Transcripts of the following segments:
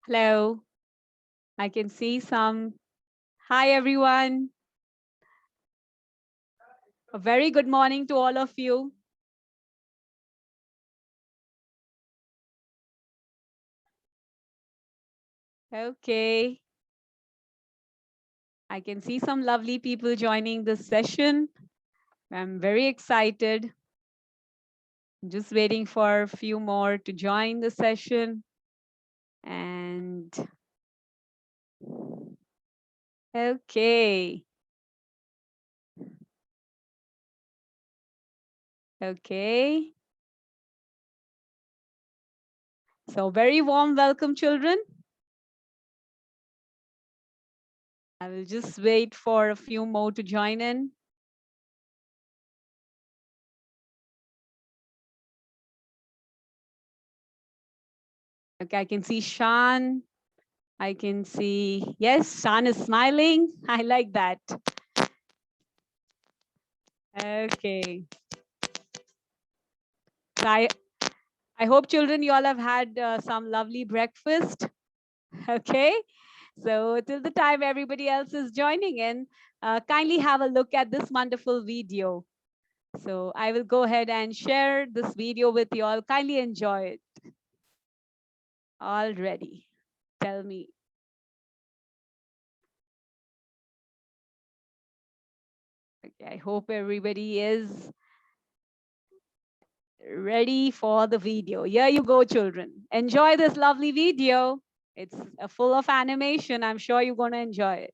Hello, I can see some. Hi, everyone. A very good morning to all of you. Okay, I can see some lovely people joining this session. I'm very excited. Just waiting for a few more to join the session. And okay, okay. So, very warm welcome, children. I will just wait for a few more to join in. Okay, I can see Shan. I can see, yes, Shan is smiling. I like that. Okay. So I hope children, you all have had some lovely breakfast. Okay. So till the time everybody else is joining in, kindly have a look at this wonderful video. So I will go ahead and share this video with you all. Kindly enjoy it. Already. Tell me. Okay, I hope everybody is ready for the video. Here you go, children. Enjoy this lovely video. It's full of animation. I'm sure you're going to enjoy it.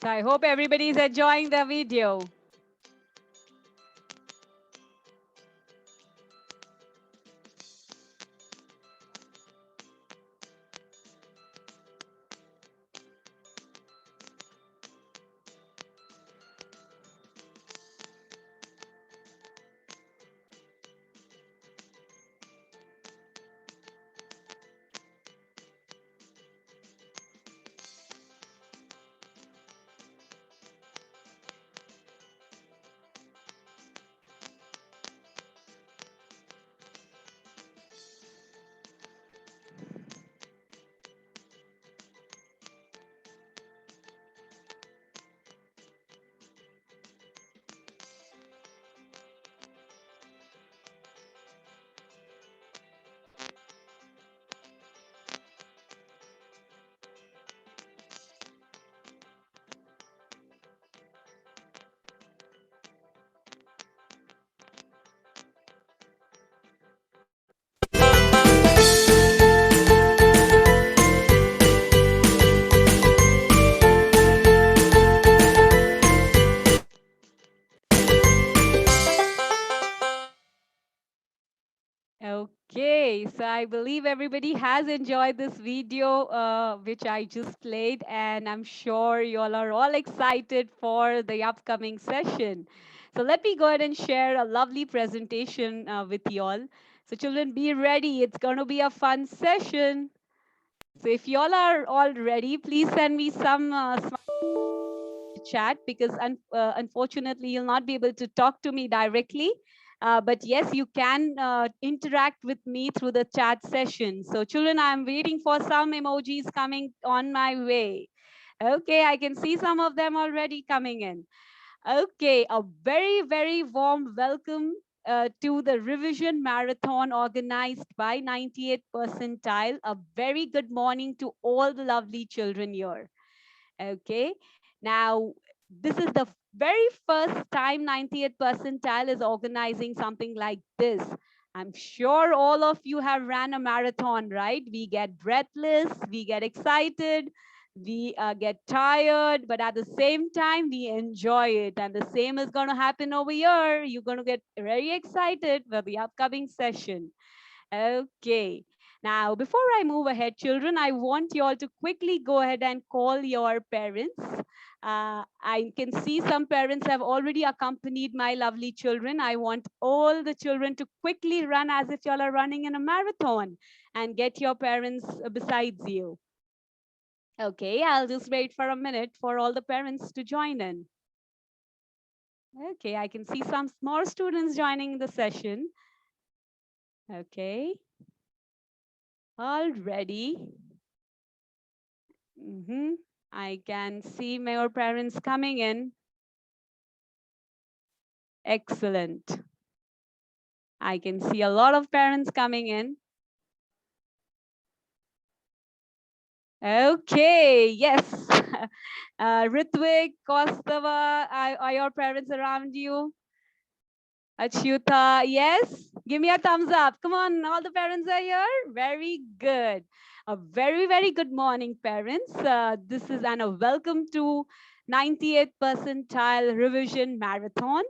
So I hope everybody is enjoying the video. Okay, so I believe everybody has enjoyed this video which I just played, and I'm sure you all are all excited for the upcoming session. So let me go ahead and share a lovely presentation with you all. So children, be ready. It's going to be a fun session. So if y'all are all ready, please send me some chat, because unfortunately you'll not be able to talk to me directly. But yes, you can interact with me through the chat session. So children, I'm waiting for some emojis coming on my way. Okay, I can see some of them already coming in. Okay, a very, very warm welcome to the revision marathon organized by 98 percentile. A very good morning to all the lovely children here. Okay, now this is the very first time 98th percentile is organizing something like this. I'm sure all of you have ran a marathon, right? We get breathless, we get excited, we get tired, but at the same time, we enjoy it. And the same is going to happen over here. You're going to get very excited for the upcoming session. Okay. Now, before I move ahead, children, I want you all to quickly go ahead and call your parents. I can see some parents have already accompanied my lovely children. I want all the children to quickly run as if y'all are running in a marathon and get your parents besides you. Okay, I'll just wait for a minute for all the parents to join in. Okay, I can see some more students joining the session. Okay, already. I can see more parents coming in. Excellent. I can see a lot of parents coming in. Okay, yes. Ritvik, Kostava, are your parents around you? Achyuta, yes. Give me a thumbs up. Come on, all the parents are here. Very good. A very, very good morning, parents. This is a welcome to 98th percentile revision marathon.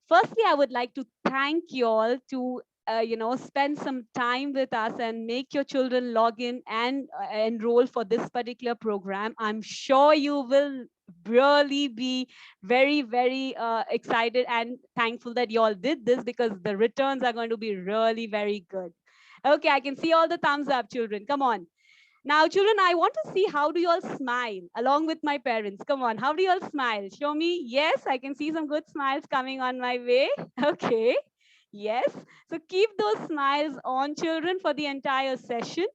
Firstly, I would like to thank you all to spend some time with us and make your children log in and enroll for this particular program. I'm sure you will really be very, very excited and thankful that you all did this, because the returns are going to be really very good. Okay, I can see all the thumbs up, children. Come on. Now, children, I want to see how do you all smile along with my parents. Come on, how do you all smile? Show me. Yes, I can see some good smiles coming on my way. Okay. Yes. So keep those smiles on, children, for the entire session.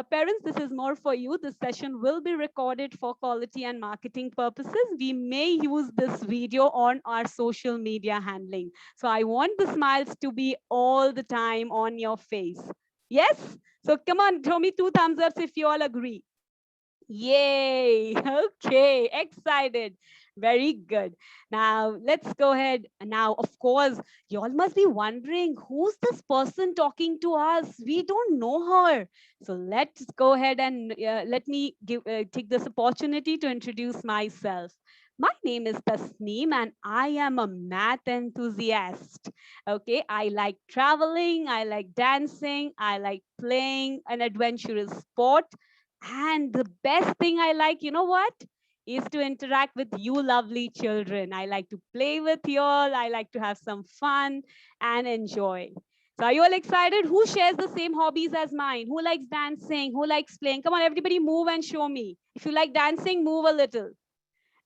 Parents, this is more for you. This session will be recorded for quality and marketing purposes. We may use this video on our social media handling. So I want the smiles to be all the time on your face. Yes? So come on, show me 2 thumbs ups if you all agree. Yay. Okay. Excited. Very good. Now let's go ahead. Now, of course, you all must be wondering, who's this person talking to us? We don't know her. So let's go ahead and let me take this opportunity to introduce myself. My name is Tasneem and I am a math enthusiast. Okay, I like traveling, I like dancing, I like playing an adventurous sport. And the best thing I like, you know what? Is to interact with you lovely children. I like to play with you all. I like to have some fun and enjoy. So are you all excited? Who shares the same hobbies as mine? Who likes dancing? Who likes playing? Come on, everybody move and show me. If you like dancing, move a little.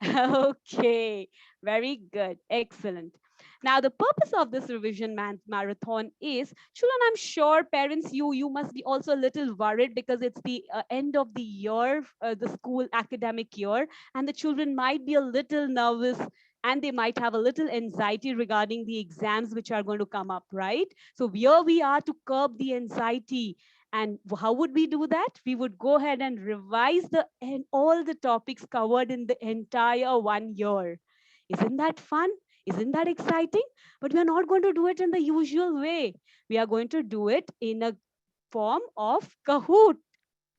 Okay, very good. Excellent. Now, the purpose of this revision marathon is, children, I'm sure parents, you must be also a little worried because it's the end of the year, the school academic year, and the children might be a little nervous and they might have a little anxiety regarding the exams which are going to come up, right? So here we are to curb the anxiety. And how would we do that? We would go ahead and revise all the topics covered in the entire 1 year. Isn't that fun? Isn't that exciting? But we are not going to do it in the usual way. We are going to do it in a form of Kahoot.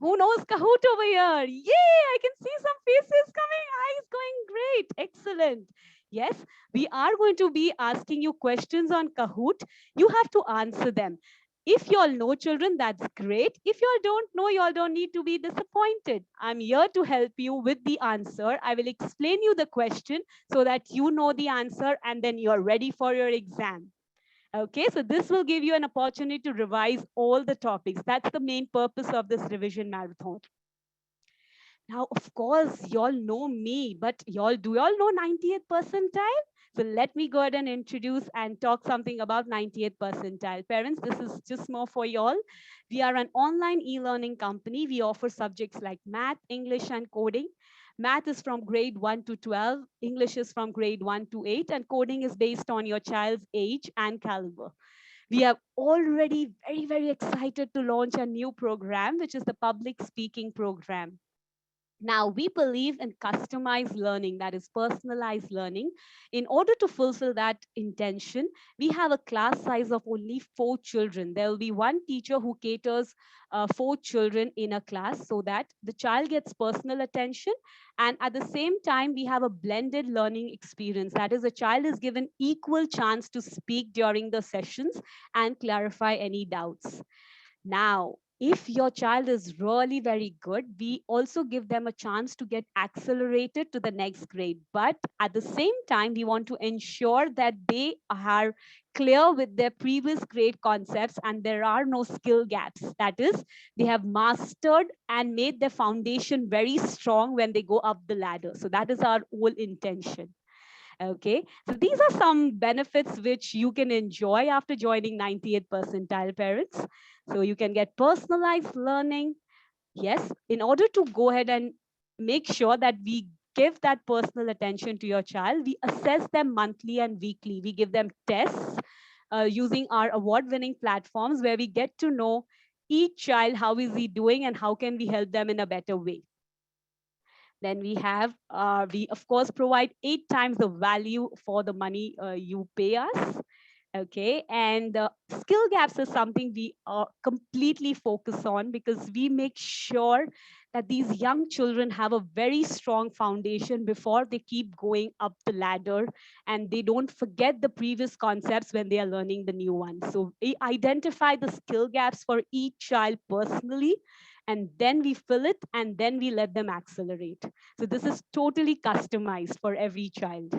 Who knows Kahoot over here? Yay! I can see some faces coming. Eyes going great. Excellent. Yes, we are going to be asking you questions on Kahoot. You have to answer them. If you all know, children, that's great. If you all don't know, you all don't need to be disappointed. I'm here to help you with the answer. I will explain you the question so that you know the answer and then you're ready for your exam. Okay, so this will give you an opportunity to revise all the topics. That's the main purpose of this revision marathon. Now, of course, y'all know me, but do y'all know 90th percentile? So let me go ahead and introduce and talk something about 90th percentile. Parents, this is just more for y'all. We are an online e-learning company. We offer subjects like math, English, and coding. Math is from grade 1 to 12, English is from grade 1 to 8, and coding is based on your child's age and caliber. We are already very, very excited to launch a new program, which is the public speaking program. Now, we believe in customized learning, that is personalized learning. In order to fulfill that intention, we have a class size of only 4 children. There will be one teacher who caters 4 children in a class so that the child gets personal attention. And at the same time, we have a blended learning experience. That is, the child is given equal chance to speak during the sessions and clarify any doubts. Now, if your child is really very good, we also give them a chance to get accelerated to the next grade. But at the same time, we want to ensure that they are clear with their previous grade concepts and there are no skill gaps. That is, they have mastered and made their foundation very strong when they go up the ladder. So that is our whole intention. Okay, so these are some benefits which you can enjoy after joining 98th percentile, parents. So you can get personalized learning. Yes, in order to go ahead and make sure that we give that personal attention to your child, we assess them monthly and weekly. We give them tests using our award-winning platforms where we get to know each child, how is he doing and how can we help them in a better way. Then we of course provide 8 times the value for the money you pay us. Okay, and skill gaps is something we completely focus on because we make sure that these young children have a very strong foundation before they keep going up the ladder and they don't forget the previous concepts when they are learning the new ones. So we identify the skill gaps for each child personally, and then we fill it and then we let them accelerate. So this is totally customized for every child.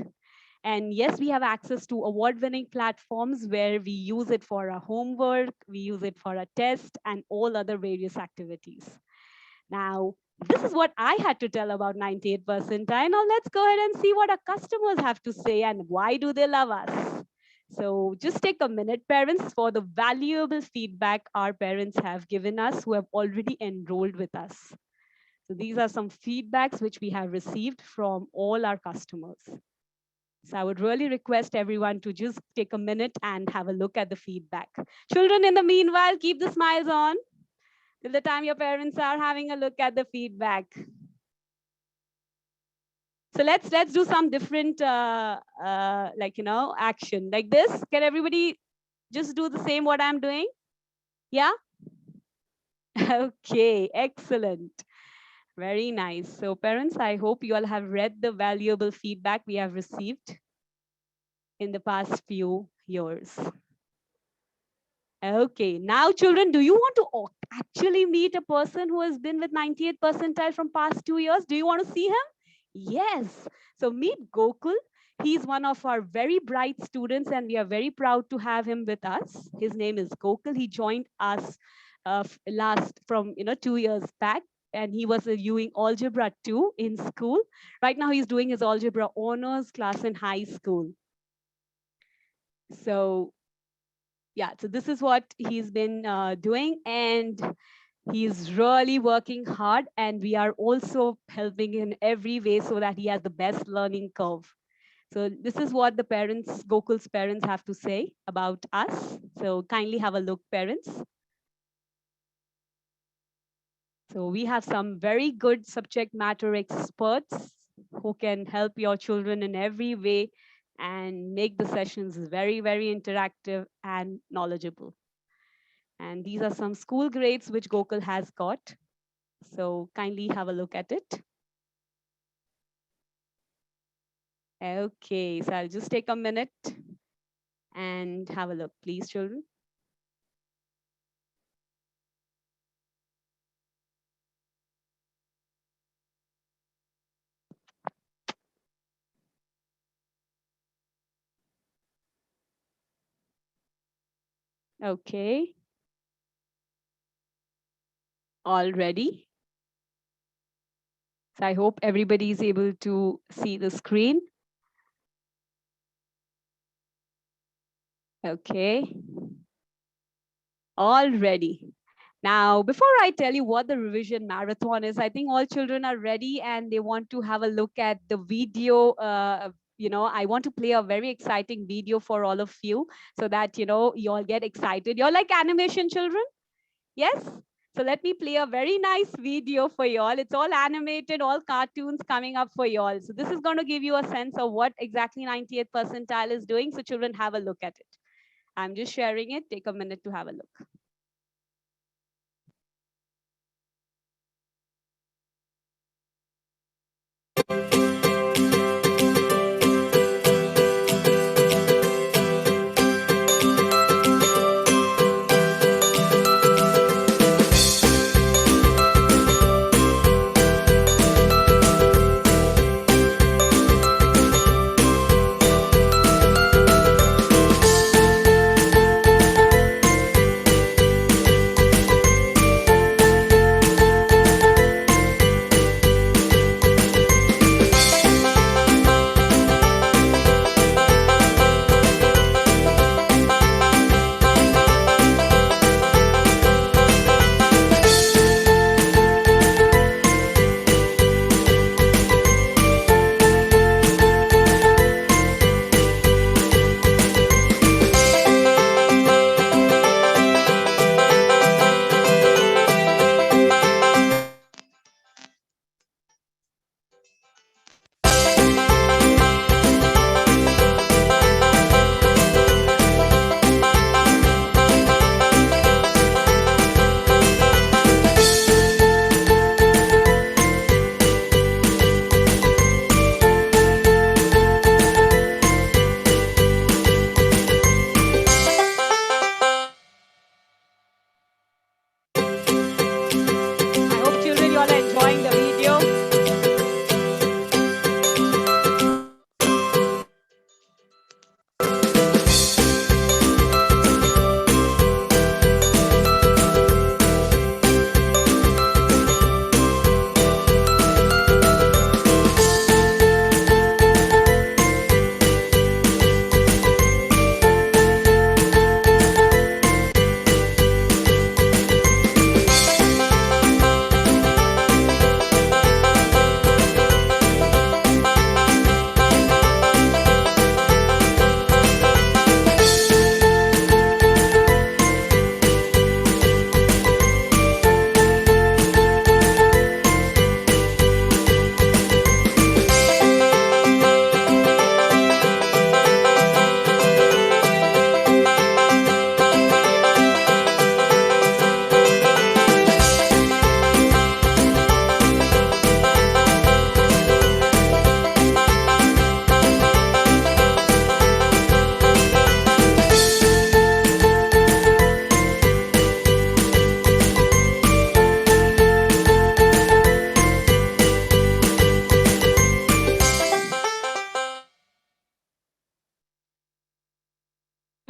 And yes, we have access to award-winning platforms where we use it for our homework, we use it for a test, and all other various activities. Now, this is what I had to tell about 98 percentile. Now let's go ahead and see what our customers have to say and why do they love us. So just take a minute, parents, for the valuable feedback our parents have given us who have already enrolled with us. So these are some feedbacks which we have received from all our customers. So I would really request everyone to just take a minute and have a look at the feedback. Children, in the meanwhile, keep the smiles on till the time your parents are having a look at the feedback. So let's do some different action like this. Can everybody just do the same what I'm doing? Yeah. Okay, excellent. Very nice. So parents, I hope you all have read the valuable feedback we have received in the past few years. Okay, now children, do you want to actually meet a person who has been with 98th percentile from past 2 years? Do you want to see him? Yes. So meet Gokul. He's one of our very bright students and we are very proud to have him with us. His name is Gokul. He joined us last from 2 years back and he was doing algebra 2 in school. Right now he's doing his algebra honors class in high school. So yeah, so this is what he's been doing and he's really working hard and we are also helping in every way so that he has the best learning curve. So this is what the parents, Gokul's parents have to say about us. So kindly have a look, parents. So we have some very good subject matter experts who can help your children in every way and make the sessions very, very interactive and knowledgeable. And these are some school grades which Gokul has got. So kindly have a look at it. Okay, so I'll just take a minute and have a look, please, children. Okay. All ready? So I hope everybody is able to see the screen. Okay. All ready. Now, before I tell you what the revision marathon is, I think all children are ready and they want to have a look at the video. I want to play a very exciting video for all of you so that, you all get excited. You're like animation children? Yes? So let me play a very nice video for y'all. It's all animated, all cartoons coming up for y'all. So this is going to give you a sense of what exactly 98th percentile is doing. So children, have a look at it. I'm just sharing it. Take a minute to have a look. I hope children, you all are enjoying the video.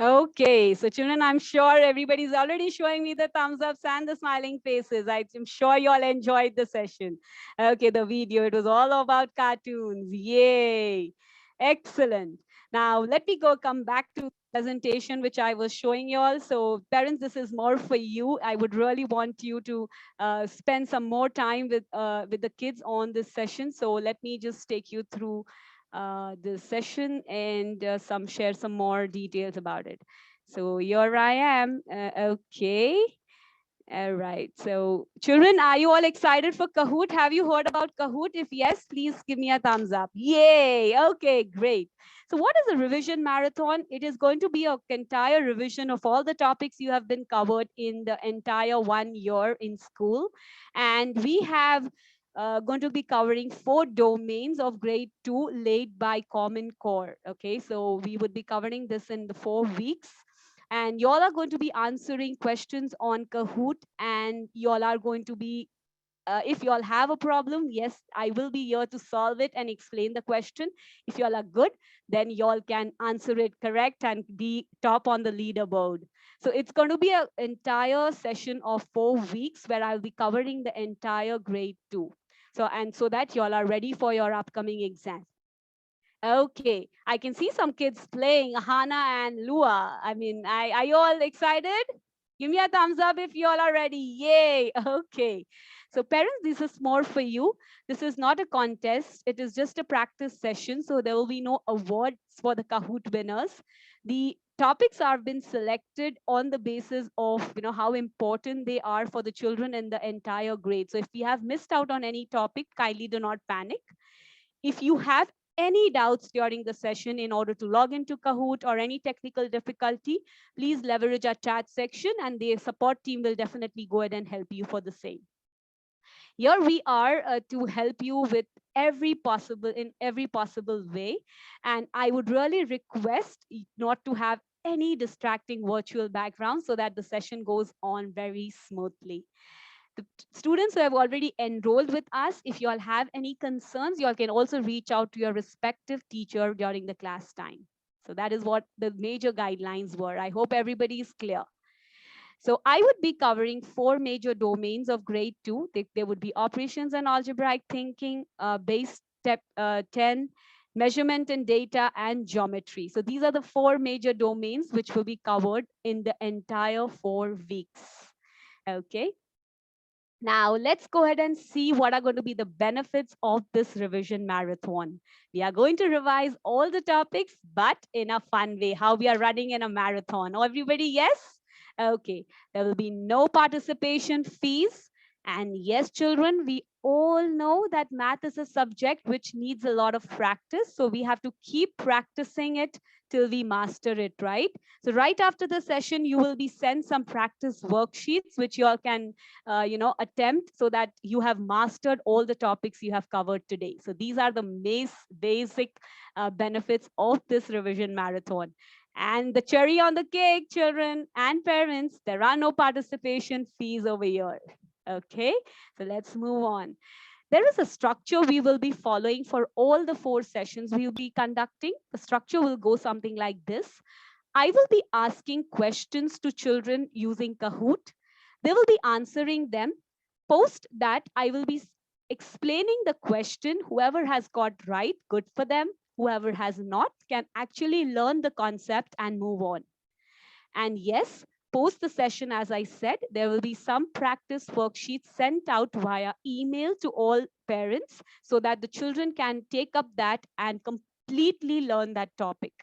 Okay, so children, I'm sure everybody's already showing me the thumbs ups and the smiling faces. I'm sure you all enjoyed the session. Okay, the video, it was all about cartoons. Yay. Excellent. Now, let me come back to the presentation which I was showing you all. So parents, this is more for you. I would really want you to spend some more time with the kids on this session. So let me just take you through the session and share some more details about it. So here I am. Okay. All right. So children, are you all excited for Kahoot? Have you heard about Kahoot? If yes, please give me a thumbs up. Yay. Okay, great. So what is a revision marathon? It is going to be an entire revision of all the topics you have been covered in the entire 1 year in school. And we have going to be covering 4 domains of grade 2 laid by Common Core. Okay, so we would be covering this in the 4 weeks. And y'all are going to be answering questions on Kahoot, and y'all are going to be if you all have a problem, yes, I will be here to solve it and explain the question. If you all are good, then you all can answer it correct and be top on the leaderboard. So it's going to be an entire session of 4 weeks where I'll be covering the entire grade 2. So that you all are ready for your upcoming exam. Okay, I can see some kids playing, Hana and Lua. I mean, are you all excited? Give me a thumbs up if you all are ready. Yay. Okay. So parents, this is more for you. This is not a contest. It is just a practice session. So there will be no awards for the Kahoot winners. The topics are been selected on the basis of, how important they are for the children in the entire grade. So if we have missed out on any topic, kindly do not panic. If you have any doubts during the session in order to log into Kahoot or any technical difficulty, please leverage our chat section and the support team will definitely go ahead and help you for the same. Here we are to help you with in every possible way. And I would really request not to have any distracting virtual background so that the session goes on very smoothly. The students who have already enrolled with us, if you all have any concerns, you all can also reach out to your respective teacher during the class time. So that is what the major guidelines were. I hope everybody is clear. So I would be covering 4 major domains of grade 2. There would be operations and algebraic thinking, base step 10, measurement and data, and geometry. So these are the 4 major domains which will be covered in the entire 4 weeks. Okay. Now, let's go ahead and see what are going to be the benefits of this revision marathon. We are going to revise all the topics, but in a fun way, how we are running in a marathon. Oh, everybody, yes? Okay, there will be no participation fees. And yes, children, we all know that math is a subject which needs a lot of practice. So we have to keep practicing it till we master it, right? So right after the session, you will be sent some practice worksheets, which you all can attempt so that you have mastered all the topics you have covered today. So these are the basic benefits of this revision marathon. And the cherry on the cake, children and parents, there are no participation fees over here. Okay, so let's move on. There is a structure we will be following for all the 4 sessions we will be conducting. The structure will go something like this. I will be asking questions to children using Kahoot. They will be answering them. Post that, I will be explaining the question. Whoever has got right, good for them. Whoever has not can actually learn the concept and move on. And yes, post the session, as I said, there will be some practice worksheets sent out via email to all parents so that the children can take up that and completely learn that topic.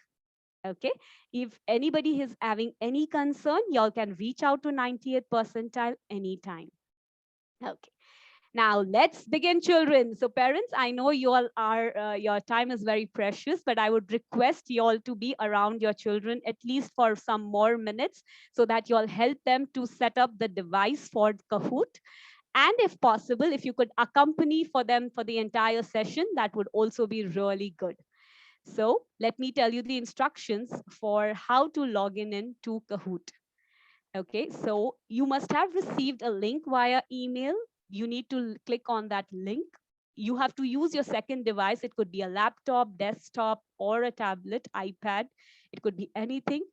Okay, if anybody is having any concern, y'all can reach out to 98th percentile anytime. Okay. Now let's begin, children. So parents, I know you all are, your time is very precious, but I would request you all to be around your children at least for some more minutes so that you all help them to set up the device for Kahoot. And if possible, if you could accompany for them for the entire session, that would also be really good. So let me tell you the instructions for how to log in to Kahoot. Okay, so you must have received a link via email. You need to click on that link. You have to use your second device. It could be a laptop, desktop, or a tablet, iPad. It could be anything.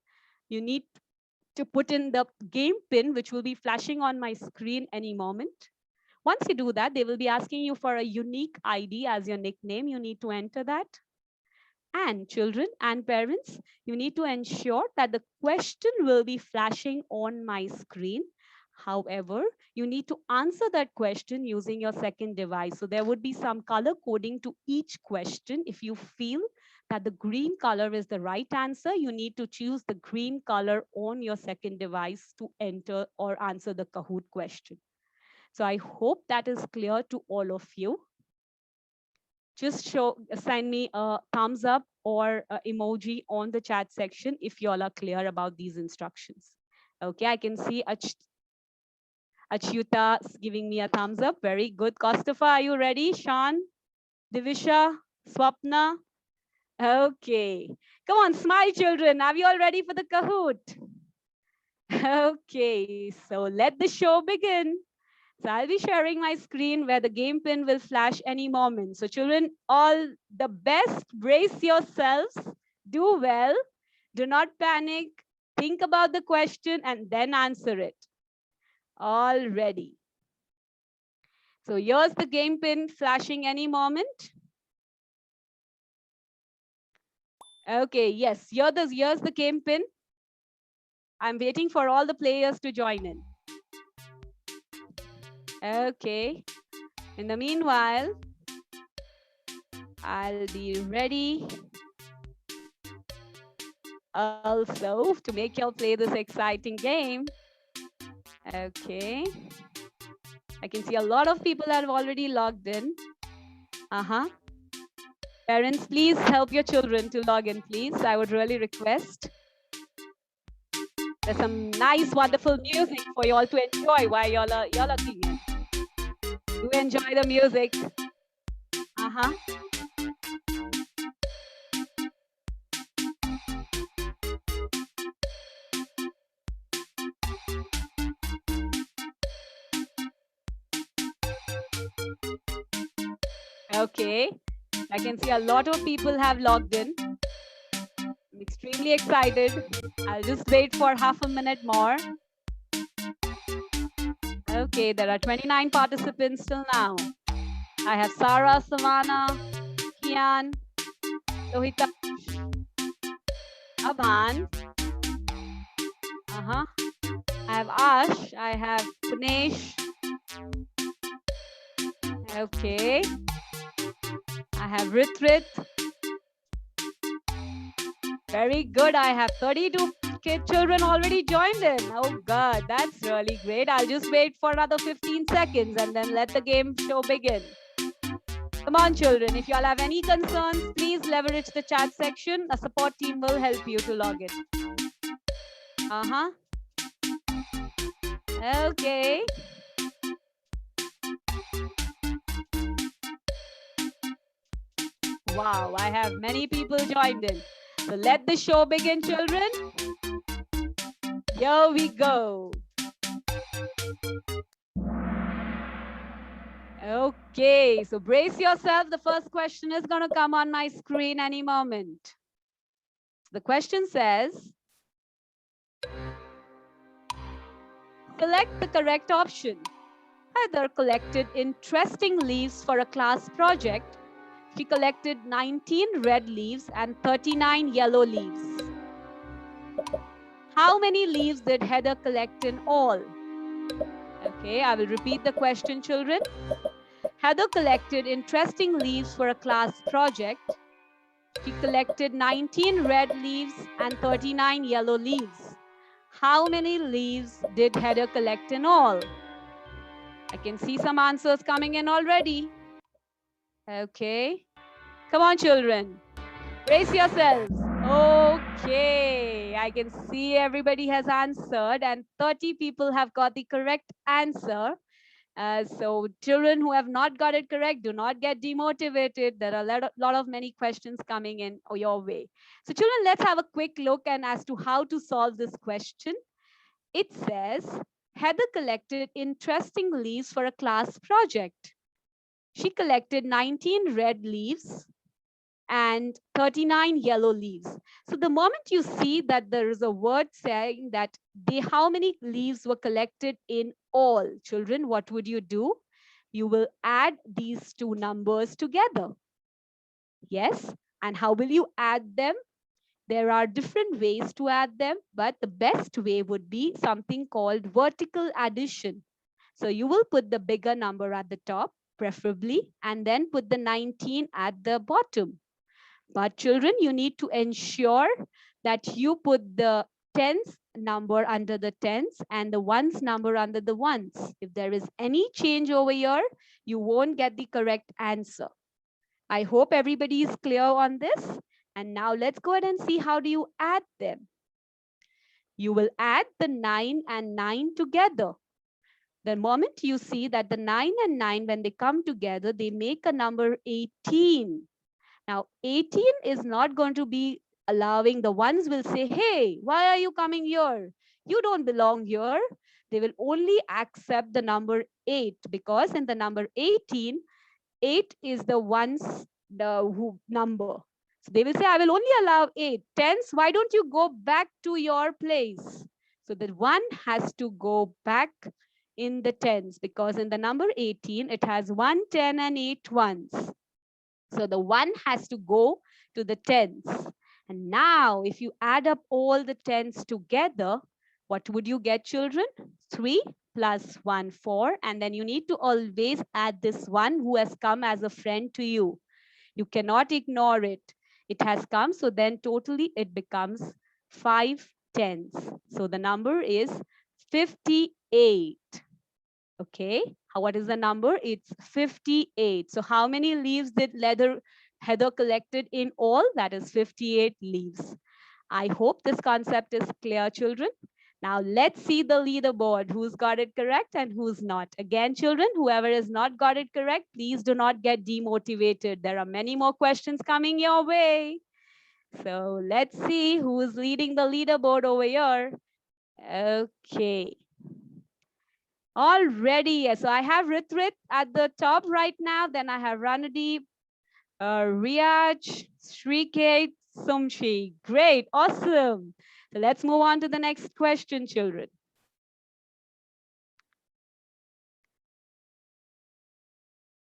You need to put in the game pin, which will be flashing on my screen any moment. Once you do that, they will be asking you for a unique ID as your nickname. You need to enter that. And children and parents, you need to ensure that the question will be flashing on my screen. However, you need to answer that question using your second device. So there would be some color coding to each question. If you feel that the green color is the right answer, you need to choose the green color on your second device to enter or answer the Kahoot question. So I hope that is clear to all of you. Just send me a thumbs up or emoji on the chat section if you all are clear about these instructions. Okay, I can see Achyuta giving me a thumbs up. Very good. Kostafa, are you ready? Sean, Divisha, Swapna. Okay, come on, smile, children. Are you all ready for the Kahoot? Okay, so let the show begin. So I'll be sharing my screen where the game pin will flash any moment. So children, all the best, brace yourselves, do well, do not panic, think about the question and then answer it. All ready. So here's the game pin flashing any moment. Okay, yes, here's the game pin. I'm waiting for all the players to join in. Okay. In the meanwhile, I'll be ready also to make y'all play this exciting game. Okay. I can see a lot of people have already logged in. Parents, please help your children to log in, please. I would really request. There's some nice, wonderful music for y'all to enjoy while y'all are logging in. Do enjoy the music. Okay. I can see a lot of people have logged in. I'm extremely excited. I'll just wait for half a minute more. Okay, there are 29 participants till now. I have Sarah, Savannah, Kian, Lohita, Aban. I have Ash, I have Punesh. Okay. I have Ritrit. Very good. I have 32 children already joined in. Oh God, that's really great. I'll just wait for another 15 seconds and then let the game show begin. Come on, children. If y'all have any concerns, please leverage the chat section. A support team will help you to log in. Okay. Wow, I have many people joined in. So let the show begin, children. Here we go. Okay, so brace yourself. The first question is going to come on my screen any moment. The question says, select the correct option. Heather collected interesting leaves for a class project. She collected 19 red leaves and 39 yellow leaves. How many leaves did Heather collect in all? Okay, I will repeat the question, children. Heather collected interesting leaves for a class project. She collected 19 red leaves and 39 yellow leaves. How many leaves did Heather collect in all? I can see some answers coming in already. Okay. Come on, children. Brace yourselves. Okay. I can see everybody has answered and 30 people have got the correct answer. So children who have not got it correct, do not get demotivated. There are lot of many questions coming in your way. So children, let's have a quick look and as to how to solve this question. It says, Heather collected interesting leaves for a class project. She collected 19 red leaves and 39 yellow leaves. So the moment you see that there is a word saying that how many leaves were collected in all, children, what would you do? You will add these two numbers together. Yes, and how will you add them? There are different ways to add them, but the best way would be something called vertical addition. So you will put the bigger number at the top, preferably, and then put the 19 at the bottom. But children, you need to ensure that you put the tens number under the tens and the ones number under the ones. If there is any change over here, you won't get the correct answer. I hope everybody is clear on this. And now let's go ahead and see how do you add them. You will add the 9 and 9 together. The moment you see that the 9 and 9, when they come together, they make a number 18. Now, 18 is not going to be allowing, the ones will say, hey, why are you coming here? You don't belong here. They will only accept the number 8, because in the number 18, 8 is the number. So they will say, I will only allow 8. Tens, why don't you go back to your place? So the 1 has to go back in the tens, because in the number 18, it has 1, 10, and 8 ones. So the 1 has to go to the tens. And now, if you add up all the tens together, what would you get, children? 3 plus 1, 4. And then you need to always add this 1 who has come as a friend to you. You cannot ignore it. It has come, so then totally it becomes 5 tens. So the number is 58. Okay, what is the number? It's 58. So how many leaves did Heather collected in all? That is 58 leaves. I hope this concept is clear, children. Now let's see the leaderboard. Who's got it correct and who's not? Again, children, whoever has not got it correct, please do not get demotivated. There are many more questions coming your way. So let's see who's leading the leaderboard over here. Okay. Already, so I have Ritrit at the top right now. Then I have Ranadeep, Riyaj, Shrikate, Sumshi. Great, awesome. So let's move on to the next question, children.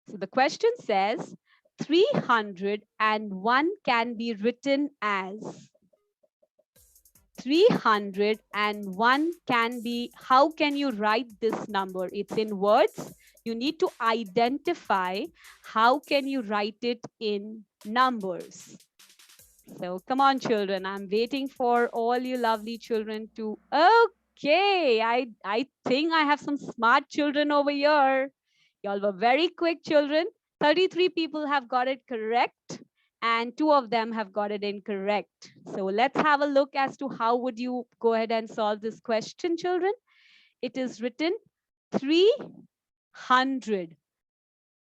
So the question says, 301 can be written as 301 can be, how can you write this number? It's in words. You need to identify how can you write it in numbers. So come on, children. I'm waiting for all you lovely children to, okay. I think I have some smart children over here. Y'all were very quick, children. 33 people have got it correct, and 2 of them have got it incorrect. So let's have a look as to how would you go ahead and solve this question, children. It is written 300.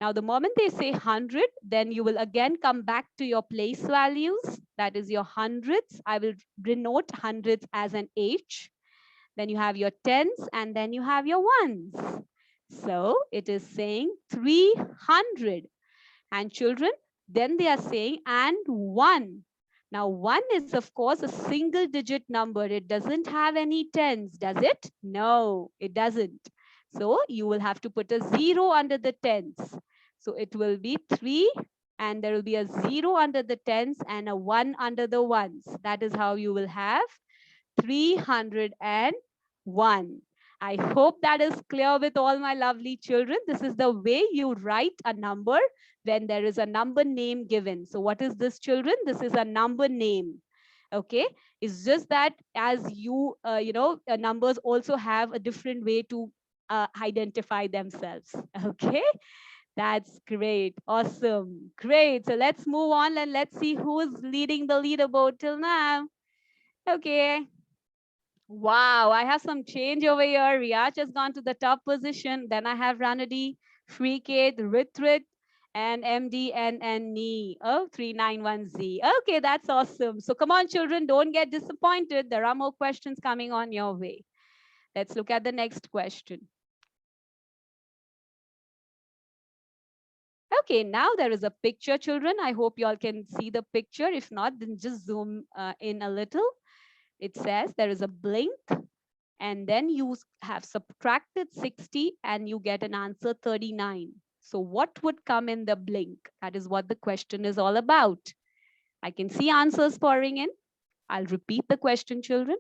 Now, the moment they say 100, then you will again come back to your place values. That is your hundreds. I will denote hundreds as an H. Then you have your tens, and then you have your ones. So it is saying 300. And children, then they are saying and 1. Now 1 is of course a single digit number. It doesn't have any tens, does it? No, it doesn't. So you will have to put a 0 under the tens. So it will be 3, and there will be a 0 under the tens and a 1 under the ones. That is how you will have 301. I hope that is clear with all my lovely children. This is the way you write a number when there is a number name given. So what is this, children? This is a number name. Okay, it's just that as numbers also have a different way to identify themselves. Okay, that's great. Awesome. Great. So let's move on and let's see who is leading the leaderboard till now. Okay. Wow, I have some change over here. Riyaj has gone to the top position. Then I have Ranadi, Shrikate, Ritrit, and MD and Ni. Oh, 391Z. Okay, that's awesome. So come on, children, don't get disappointed. There are more questions coming on your way. Let's look at the next question. Okay, now there is a picture, children. I hope you all can see the picture. If not, then just zoom in a little. It says there is a blink, and then you have subtracted 60 and you get an answer 39. So what would come in the blink? That is what the question is all about. I can see answers pouring in. I'll repeat the question, children.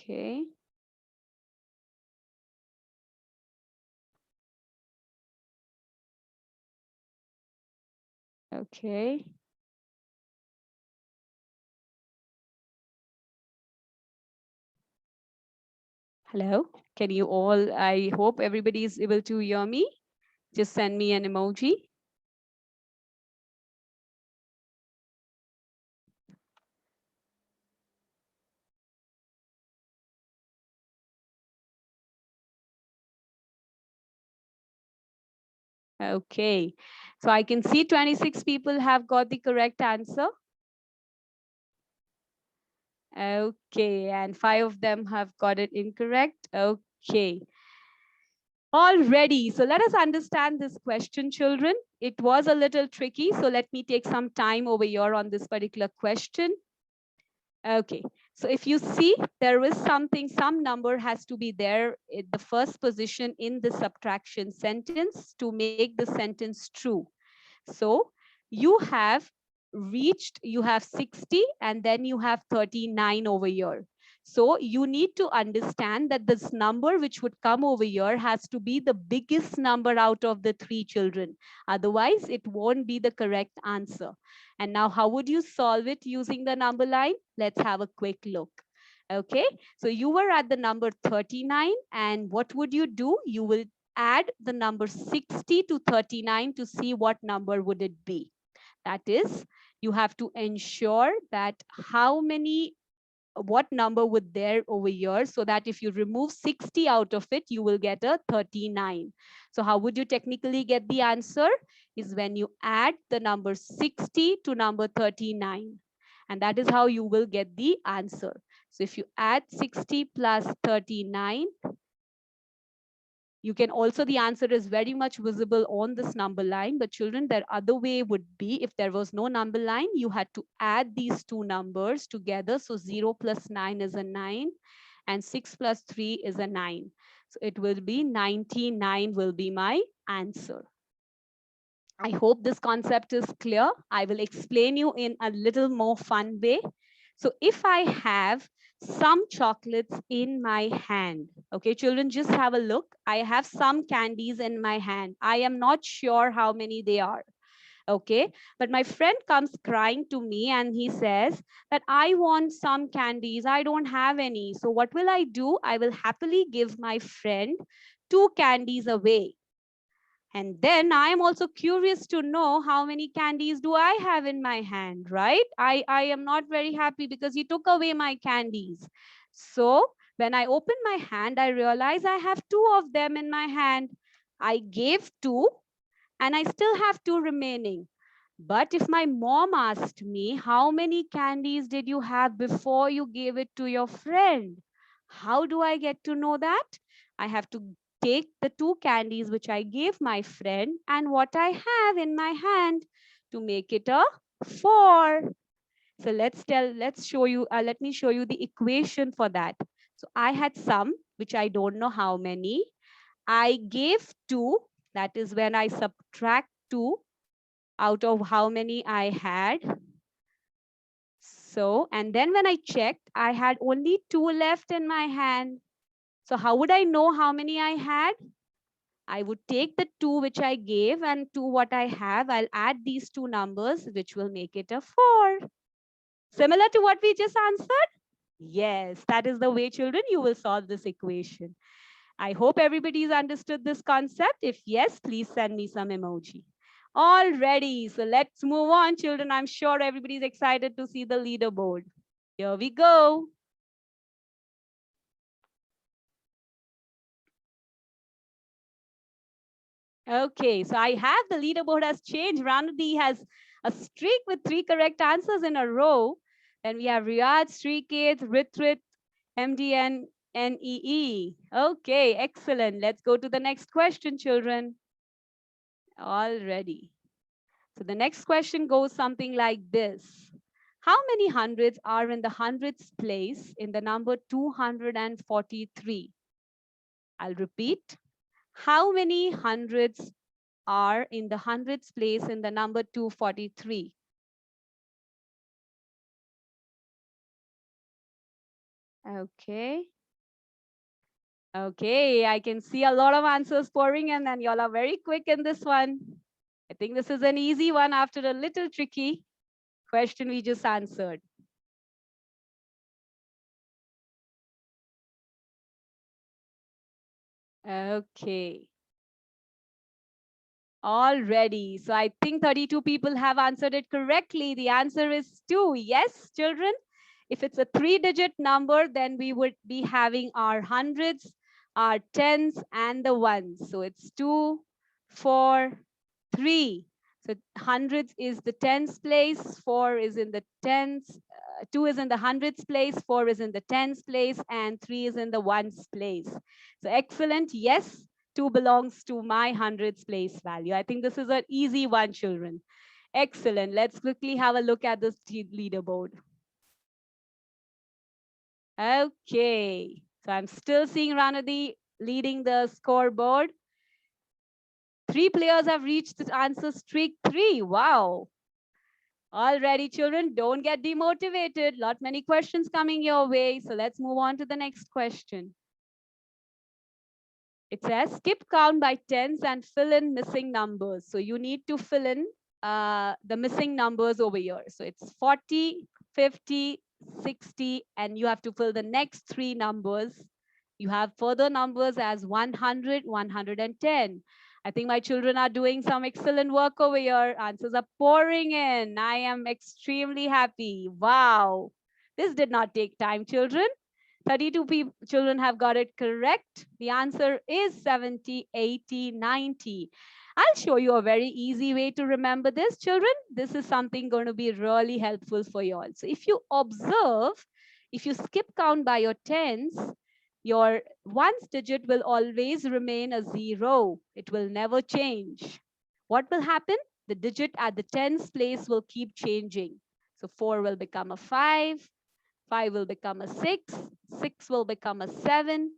Okay. Okay. Hello, can you all, I hope everybody is able to hear me. Just send me an emoji. Okay, so I can see 26 people have got the correct answer. Okay, and 5 of them have got it incorrect. Okay. Already, so let us understand this question, children. It was a little tricky, so let me take some time over here on this particular question. Okay, so if you see, there is something, some number has to be there in the first position in the subtraction sentence to make the sentence true. So you have you have 60 and then you have 39 over here. So you need to understand that this number which would come over here has to be the biggest number out of the three children. Otherwise, it won't be the correct answer. And now how would you solve it using the number line? Let's have a quick look. Okay, so you were at the number 39 and what would you do? You will add the number 60 to 39 to see what number would it be. That is, you have to ensure that how many, what number would there over here, so that if you remove 60 out of it, you will get a 39. So how would you technically get the answer? Is when you add the number 60 to number 39. And that is how you will get the answer. So if you add 60 plus 39, you can also, the answer is very much visible on this number line, but children, their other way would be, if there was no number line, you had to add these two numbers together. So 0 plus 9 is a 9 and 6 plus 3 is a 9. So it will be 99 will be my answer. I hope this concept is clear. I will explain you in a little more fun way. So if I have some chocolates in my hand, okay, children, just have a look. I have some candies in my hand. I am not sure how many they are. Okay, but my friend comes crying to me and he says that I want some candies. I don't have any. So what will I do? I will happily give my friend 2 candies away. And then I am also curious to know how many candies do I have in my hand, right? I am not very happy because he took away my candies. So when I open my hand, I realize I have 2 of them in my hand. I gave 2 and I still have 2 remaining. But if my mom asked me, how many candies did you have before you gave it to your friend? How do I get to know that? I have to take the 2 candies which I gave my friend and what I have in my hand to make it a 4. So let's show you, let me show you the equation for that. So I had some, which I don't know how many. I gave 2, that is when I subtract 2 out of how many I had. So, and then when I checked, I had only 2 left in my hand. So how would I know how many I had? I would take the 2 which I gave and to what I have, I'll add these 2 numbers, which will make it a 4. Similar to what we just answered? Yes, that is the way, children, you will solve this equation. I hope everybody's understood this concept. If yes, please send me some emoji. Already, so let's move on, children. I'm sure everybody's excited to see the leaderboard. Here we go. Okay, so I have the leaderboard has changed. Ranudi has a streak with 3 correct answers in a row. Then we have Riyadh, Sriket, Ritrit, MDN, NEE. Okay, excellent. Let's go to the next question, children. Already. So the next question goes something like this. How many hundreds are in the hundreds place in the number 243? I'll repeat. How many hundreds are in the hundreds place in the number 243? Okay. Okay, I can see a lot of answers pouring in and y'all are very quick in this one. I think this is an easy one after a little tricky question we just answered. Okay. Already. So I think 32 people have answered it correctly. The answer is 2. Yes, children. If it's a 3-digit number, then we would be having our hundreds, our tens, and the ones. So it's 2, 4, 3. So hundreds is the tens place, 4 is in the tens, 2 is in the hundreds place, 4 is in the tens place, and 3 is in the ones place. So excellent. Yes, 2 belongs to my hundreds place value. I think this is an easy one, children. Excellent. Let's quickly have a look at this leaderboard. Okay. So I'm still seeing Ranadi leading the scoreboard. 3 players have reached the answer streak 3. Wow. Alrighty, children, don't get demotivated. Lot many questions coming your way. So let's move on to the next question. It says skip count by tens and fill in missing numbers. So you need to fill in the missing numbers over here. So it's 40, 50, 60, and you have to fill the next 3 numbers. You have further numbers as 100, 110. I think my children are doing some excellent work over here. Answers are pouring in. I am extremely happy. Wow. This did not take time, children. 32 children have got it correct. The answer is 70, 80, 90. I'll show you a very easy way to remember this, children. This is something going to be really helpful for you all. So if you observe, if you skip count by your tens, your ones digit will always remain a 0. It will never change. What will happen? The digit at the tens place will keep changing. So 4 will become a 5, 5 will become a 6, 6 will become a 7,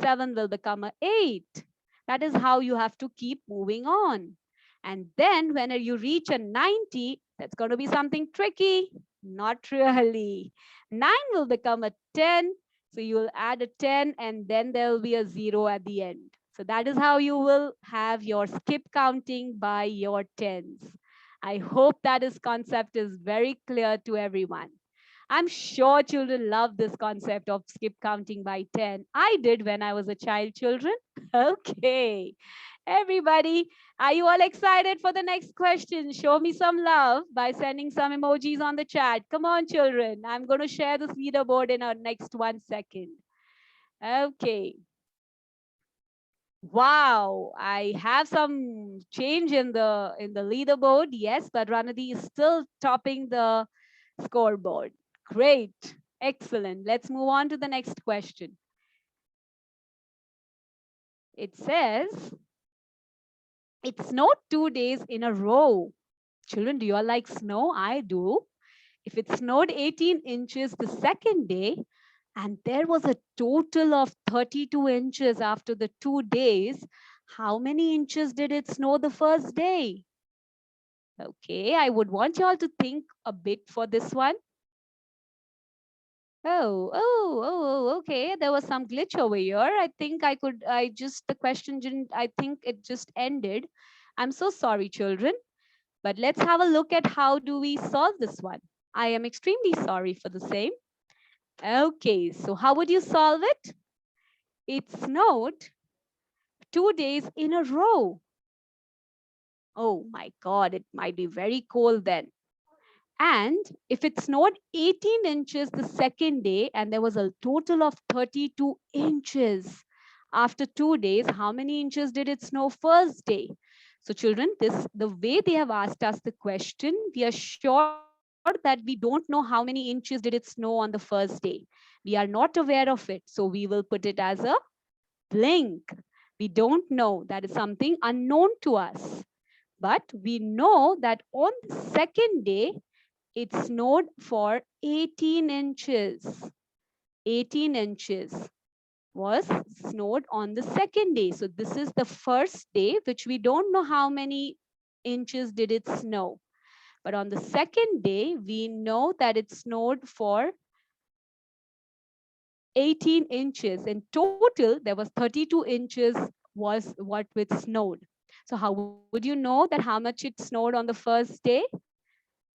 7 will become a 8. That is how you have to keep moving on. And then when you reach a 90, that's going to be something tricky. Not really. 9 will become a 10. So you will add a 10 and then there will be a 0 at the end. So that is how you will have your skip counting by your tens. I hope that this concept is very clear to everyone. I'm sure children love this concept of skip counting by 10. I did when I was a child, children. Okay. Everybody, are you all excited for the next question? Show me some love by sending some emojis on the chat. Come on, children. I'm going to share this leaderboard in our next 1 second. Okay. Wow, I have some change in the leaderboard. Yes, but Ranadi is still topping the scoreboard. Great. Excellent. Let's move on to the next question. It says, it snowed 2 days in a row. Children, do you all like snow? I do. If it snowed 18 inches the second day, and there was a total of 32 inches after the 2 days, how many inches did it snow the first day? Okay, I would want you all to think a bit for this one. Okay. There was some glitch over here. I think the question didn't, I think it just ended. I'm so sorry, children. But let's have a look at how do we solve this one. I am extremely sorry for the same. Okay, so how would you solve it? It snowed 2 days in a row. Oh my God, it might be very cold then. And if it snowed 18 inches the second day and there was a total of 32 inches after 2 days, how many inches did it snow first day? So children, the way they have asked us the question, we are sure that we don't know how many inches did it snow on the first day. We are not aware of it. So we will put it as a blank. We don't know. That is something unknown to us. But we know that on the second day, it snowed for 18 inches. 18 inches was snowed on the second day. So this is the first day, which we don't know how many inches did it snow. But on the second day, we know that it snowed for 18 inches. In total, there was 32 inches was what it snowed. So how would you know that how much it snowed on the first day?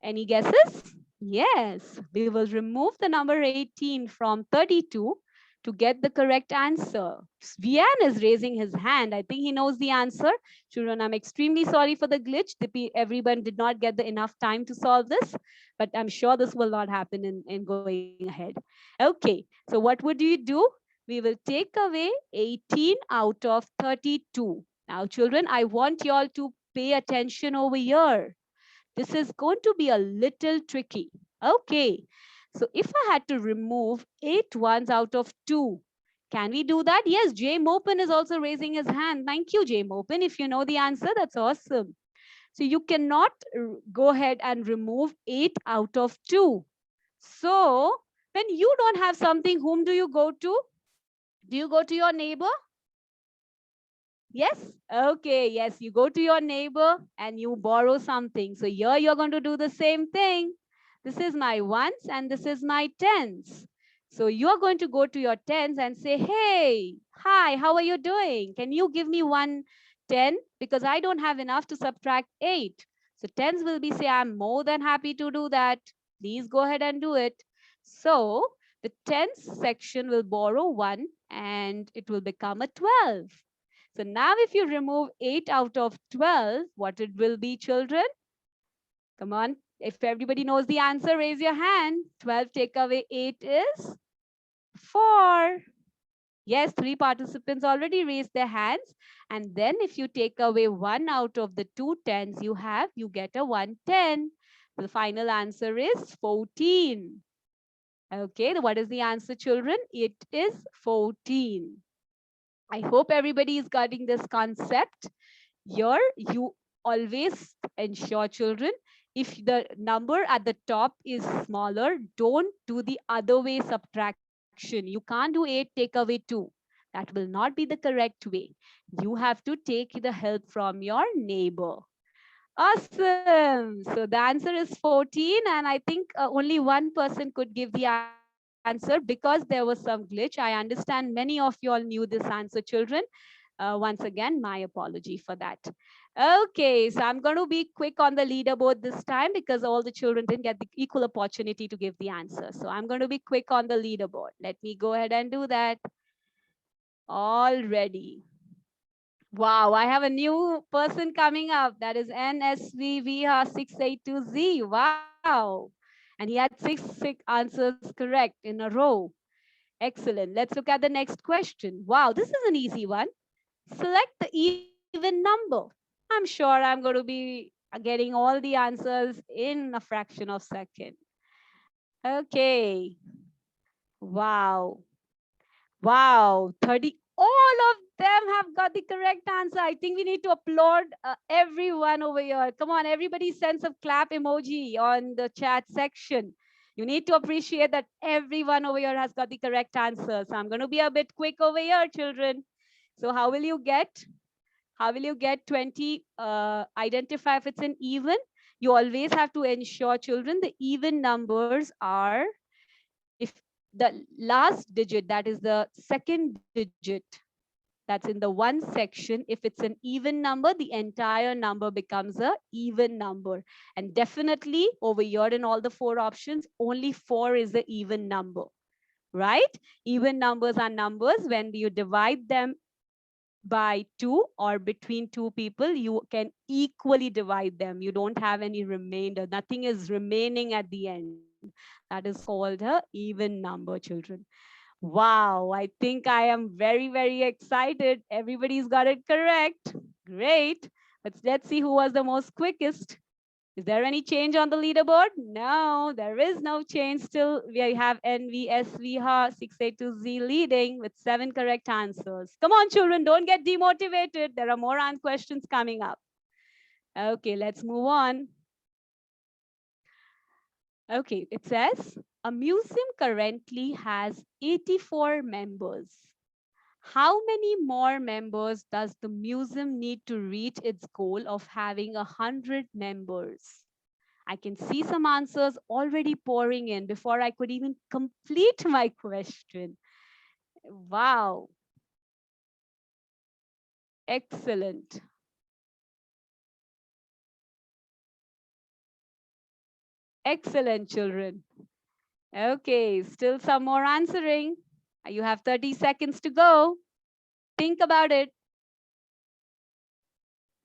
Any guesses? Yes, we will remove the number 18 from 32 to get the correct answer. Vian is raising his hand. I think he knows the answer. Children, I'm extremely sorry for the glitch. Everyone did not get enough time to solve this, but I'm sure this will not happen in going ahead. Okay, so what would you do? We will take away 18 out of 32. Now, children, I want you all to pay attention over here. This is going to be a little tricky. Okay, so if I had to remove 8 ones out of 2, Can we do that? Yes, Jay Mopin is also raising his hand. Thank you, Jay Mopin. If you know the answer, that's awesome. So you cannot go ahead and remove 8 out of 2. So when you don't have something, whom do you go to? Do you go to your neighbor? Yes? Okay, yes, you go to your neighbor and you borrow something. So here you're going to do the same thing. This is my ones and this is my tens. So you're going to go to your tens and say, hey, hi, how are you doing? Can you give me 1 10? Because I don't have enough to subtract 8. So tens will be say, I'm more than happy to do that. Please go ahead and do it. So the tens section will borrow 1 and it will become a 12. So now if you remove 8 out of 12, what it will be, children? Come on. If everybody knows the answer, raise your hand. 12 take away 8 is 4. Yes, 3 participants already raised their hands. And then if you take away 1 out of the 2 tens you have, you get a 110. The final answer is 14. Okay, what is the answer, children? It is 14. I hope everybody is getting this concept. Here, you always ensure, children, if the number at the top is smaller, don't do the other way subtraction. You can't do 8 take away 2. That will not be the correct way. You have to take the help from your neighbor. Awesome. So the answer is 14, and I think only one person could give the answer because there was some glitch. I understand many of you all knew this answer, children. Once again, my apology for that. Okay, so I'm going to be quick on the leaderboard this time because all the children didn't get the equal opportunity to give the answer. So I'm going to be quick on the leaderboard. Let me go ahead and do that. Already. Wow, I have a new person coming up. That is NSVVR682Z. Wow. And he had six answers correct in a row. Excellent. Let's look at the next question. Wow, this is an easy one. Select the even number. I'm sure I'm going to be getting all the answers in a fraction of second. Okay. Wow. Wow. 30. All of them have got the correct answer. I think we need to applaud everyone over here. Come on, everybody send some clap emoji on the chat section. You need to appreciate that everyone over here has got the correct answer. So I'm going to be a bit quick over here, children. So how will you get? How will you get 20? Identify if it's an even. You always have to ensure, children, the even numbers are, if the last digit, that is the second digit, that's in the one section, if it's an even number, the entire number becomes a even number. And definitely over here in all the 4 options, only 4 is the even number, right? Even numbers are numbers when you divide them by 2 or between 2 people, you can equally divide them. You don't have any remainder. Nothing is remaining at the end. That is called a even number, children. Wow, I think I am very, very excited. Everybody's got it correct. Great. Let's see who was the most quickest. Is there any change on the leaderboard? No, there is no change. Still, we have NVSVH682Z leading with 7 correct answers. Come on, children, don't get demotivated. There are more questions coming up. Okay, let's move on. Okay, it says, a museum currently has 84 members. How many more members does the museum need to reach its goal of having 100 members? I can see some answers already pouring in before I could even complete my question. Wow. Excellent. Excellent, children. Okay, still some more answering. You have 30 seconds to go. Think about it.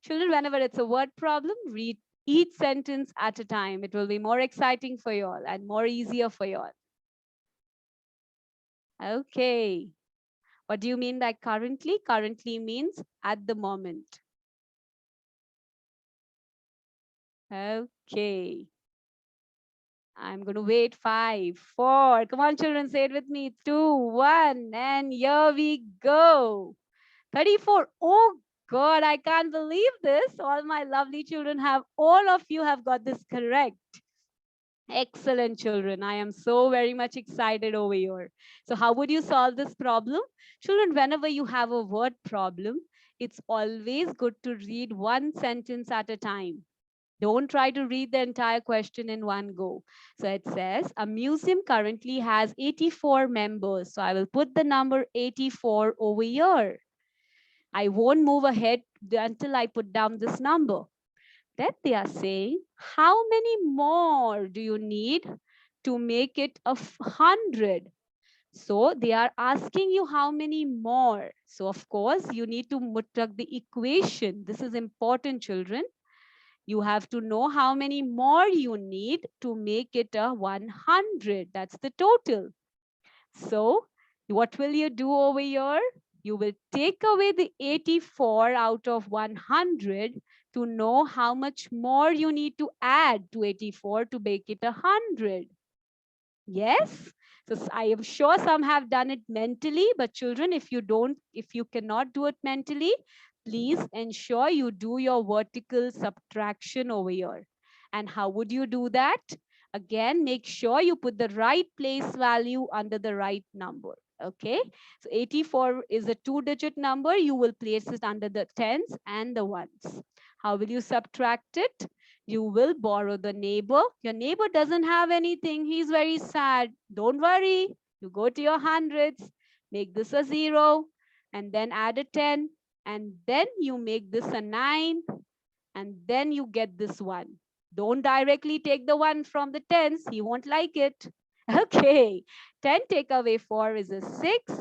Children, whenever it's a word problem, read each sentence at a time. It will be more exciting for you all and more easier for you all. Okay. What do you mean by currently? Currently means at the moment. Okay. I'm going to wait. 5, 4. Come on, children, say it with me. 2, 1. And here we go. 34. Oh, God, I can't believe this. All my lovely children all of you have got this correct. Excellent, children. I am so very much excited over here. So how would you solve this problem? Children, whenever you have a word problem, it's always good to read one sentence at a time. Don't try to read the entire question in one go. So it says, a museum currently has 84 members. So I will put the number 84 over here. I won't move ahead until I put down this number. Then they are saying, how many more do you need to make it 100? So they are asking you how many more. So of course, you need to put up the equation. This is important, children. You have to know how many more you need to make it 100. That's the total. So what will you do over here? You will take away the 84 out of 100 to know how much more you need to add to 84 to make it 100. Yes? So I am sure some have done it mentally, but children, if you cannot do it mentally, please ensure you do your vertical subtraction over here. And how would you do that? Again, make sure you put the right place value under the right number. Okay, so 84 is a 2-digit number. You will place it under the tens and the ones. How will you subtract it? You will borrow the neighbor. Your neighbor doesn't have anything. He's very sad. Don't worry. You go to your hundreds, make this a 0, and then add a 10, and then you make this a 9, and then you get this 1. Don't directly take the 1 from the tens. He won't like it. Okay. 10 take away 4 is a 6,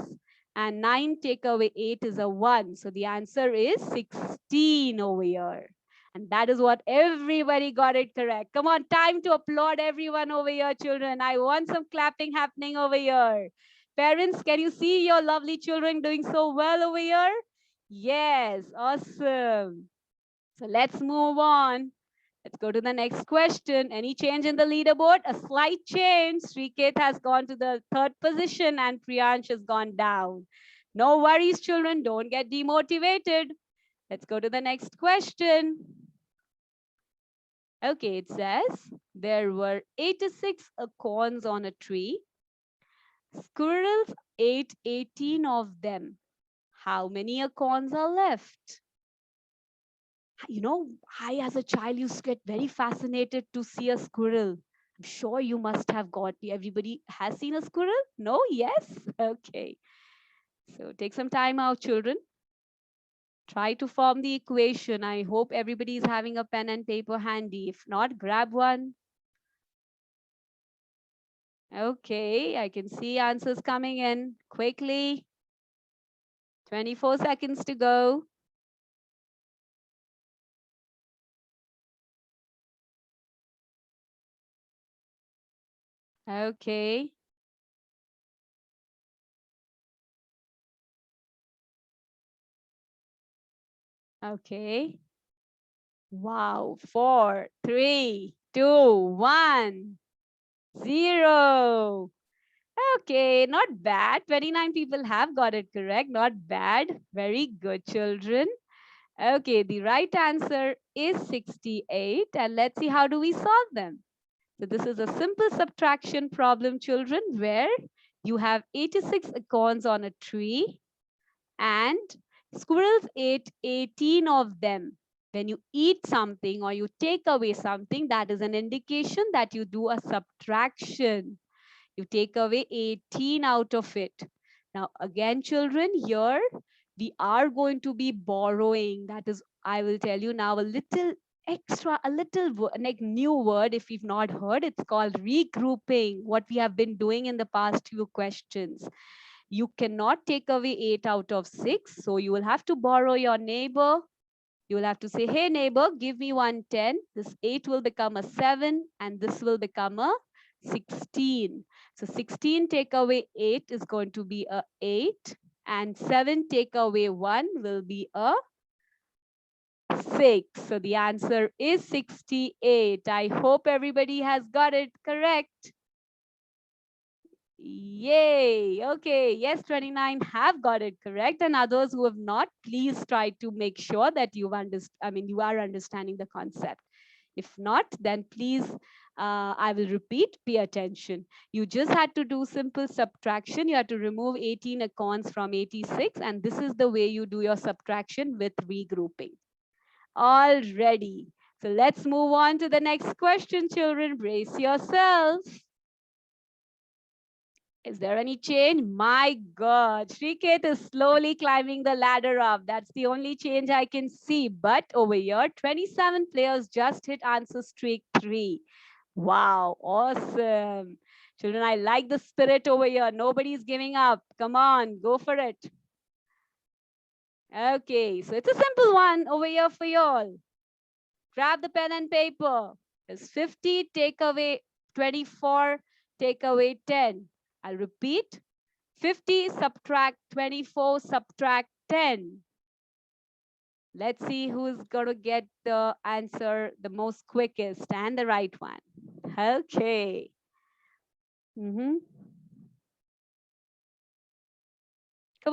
and 9 take away 8 is a 1. So the answer is 16 over here. And that is what everybody got it correct. Come on, time to applaud everyone over here, children. I want some clapping happening over here. Parents, can you see your lovely children doing so well over here? Yes, awesome. So let's move on. Let's go to the next question. Any change in the leaderboard? A slight change. Sriket has gone to the 3rd position and Priyansh has gone down. No worries, children. Don't get demotivated. Let's go to the next question. Okay, it says there were 86 acorns on a tree. Squirrels ate 18 of them. How many acorns are left? You know, I as a child used to get very fascinated to see a squirrel. I'm sure you must have got, everybody has seen a squirrel? No? Yes? Okay. So take some time out, children. Try to form the equation. I hope everybody is having a pen and paper handy. If not, grab one. Okay, I can see answers coming in quickly. 24 seconds to go. Okay. Okay. Wow. 4, 3, 2, 1, 0. Okay, not bad. 29 people have got it correct. Not bad. Very good, children. Okay, the right answer is 68. And let's see how do we solve them. So this is a simple subtraction problem, children, where you have 86 acorns on a tree and squirrels ate 18 of them. When you eat something or you take away something, that is an indication that you do a subtraction. You take away 18 out of it. Now, again, children, here we are going to be borrowing. That is, I will tell you now a little extra, a little like new word if you've not heard. It's called regrouping, what we have been doing in the past few questions. You cannot take away 8 out of 6. So you will have to borrow your neighbor. You will have to say, hey, neighbor, give me 110. This 8 will become a 7 and this will become a 16. So 16 take away 8 is going to be a 8 and 7 take away 1 will be a 6. So the answer is 68. I hope everybody has got it correct. Yay. Okay. Yes, 29 have got it correct. And others who have not, please try to make sure that you are understanding the concept. If not, then please, I will repeat, pay attention. You just had to do simple subtraction. You had to remove 18 accounts from 86. And this is the way you do your subtraction with regrouping. Already. So let's move on to the next question, children. Brace yourselves. Is there any change? My God, Shriketh is slowly climbing the ladder up. That's the only change I can see. But over here, 27 players just hit answer streak 3. Wow, awesome. Children, I like the spirit over here. Nobody's giving up. Come on, go for it. Okay, so it's a simple one over here for you all. Grab the pen and paper. It's 50, take away 24, take away 10. I'll repeat. 50 subtract 24 subtract 10. Let's see who's going to get the answer the most quickest and the right one. Okay. Come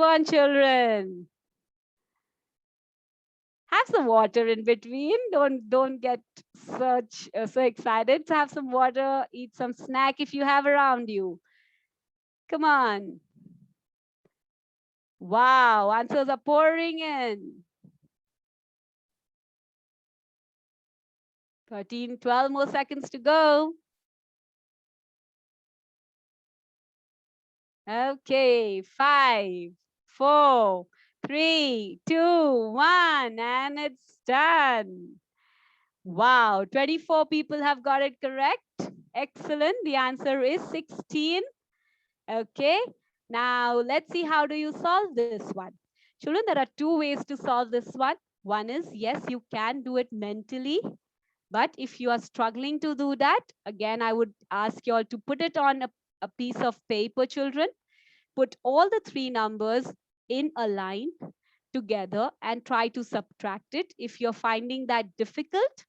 on, children. Have some water in between. Don't get so excited. To have some water, eat some snack if you have around you. Come on. Wow, answers are pouring in. 13, 12 more seconds to go. Okay, 5, 4, 3, 2, 1, and it's done. Wow, 24 people have got it correct. Excellent. The answer is 16. Okay, now let's see how do you solve this one. Children, there are two ways to solve this one. One is, yes, you can do it mentally. But if you are struggling to do that, again, I would ask you all to put it on a piece of paper, children. Put all the three numbers in a line together and try to subtract it. If you're finding that difficult,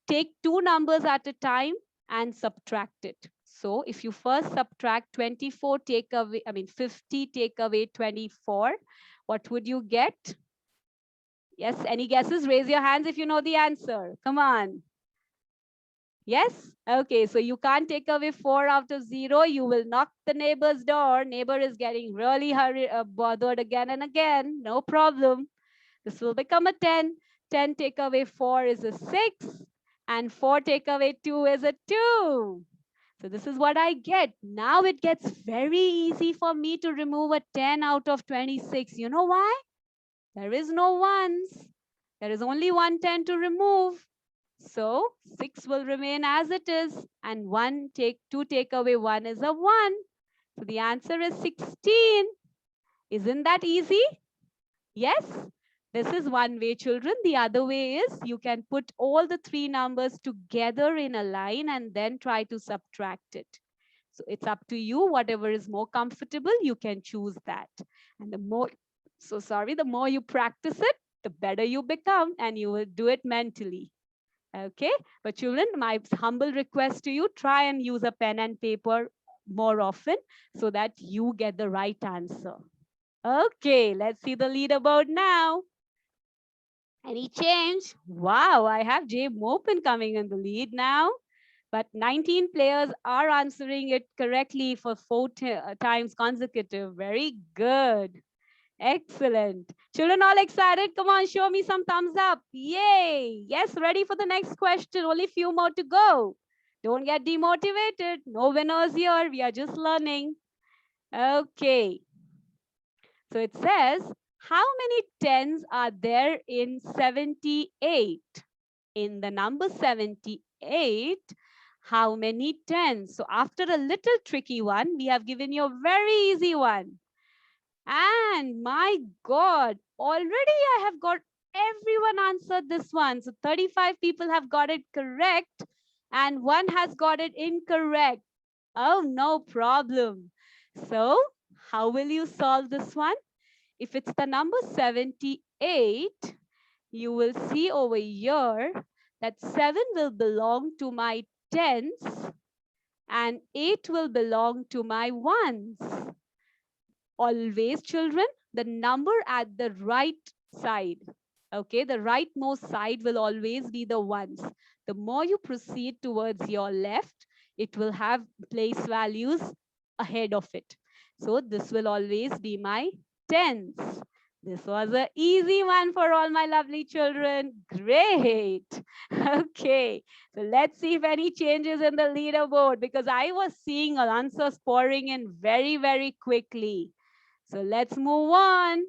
take two numbers at a time and subtract it. So if you first subtract 24, 50, take away 24, what would you get? Yes, any guesses? Raise your hands if you know the answer. Come on. Yes? Okay, so you can't take away 4 out of 0. You will knock the neighbor's door. Neighbor is getting really bothered again and again. No problem. This will become a 10. 10 take away 4 is a 6. And 4 take away 2 is a 2. So this is what I get. Now it gets very easy for me to remove a 10 out of 26. You know why? There is no ones. There is only one 10 to remove. So 6 will remain as it is, and 2 take away 1 is a 1. So the answer is 16. Isn't that easy? Yes? This is one way, children. The other way is you can put all the three numbers together in a line and then try to subtract it. So it's up to you. Whatever is more comfortable, you can choose that. And the more you practice it, the better you become, and you will do it mentally. Okay, but children, my humble request to you, try and use a pen and paper more often so that you get the right answer. Okay, let's see the leaderboard now. Any change? Wow, I have Jay Mopin coming in the lead now. But 19 players are answering it correctly for 4 times consecutive. Very good. Excellent. Children all excited? Come on, show me some thumbs up. Yay. Yes, ready for the next question. Only few more to go. Don't get demotivated. No winners here. We are just learning. Okay. So it says, how many tens are there in 78? In the number 78, how many tens? So after a little tricky one, we have given you a very easy one. And my God, already I have got everyone answered this one. So 35 people have got it correct and one has got it incorrect. Oh, no problem. So how will you solve this one? If it's the number 78, you will see over here that 7 will belong to my tens and 8 will belong to my ones. Always, children, the number at the right side, okay, the rightmost side will always be the ones. The more you proceed towards your left, it will have place values ahead of it. So this will always be my tens. This was an easy one for all my lovely children. Great. Okay. So let's see if any changes in the leaderboard, because I was seeing answers pouring in very, very quickly. So let's move on.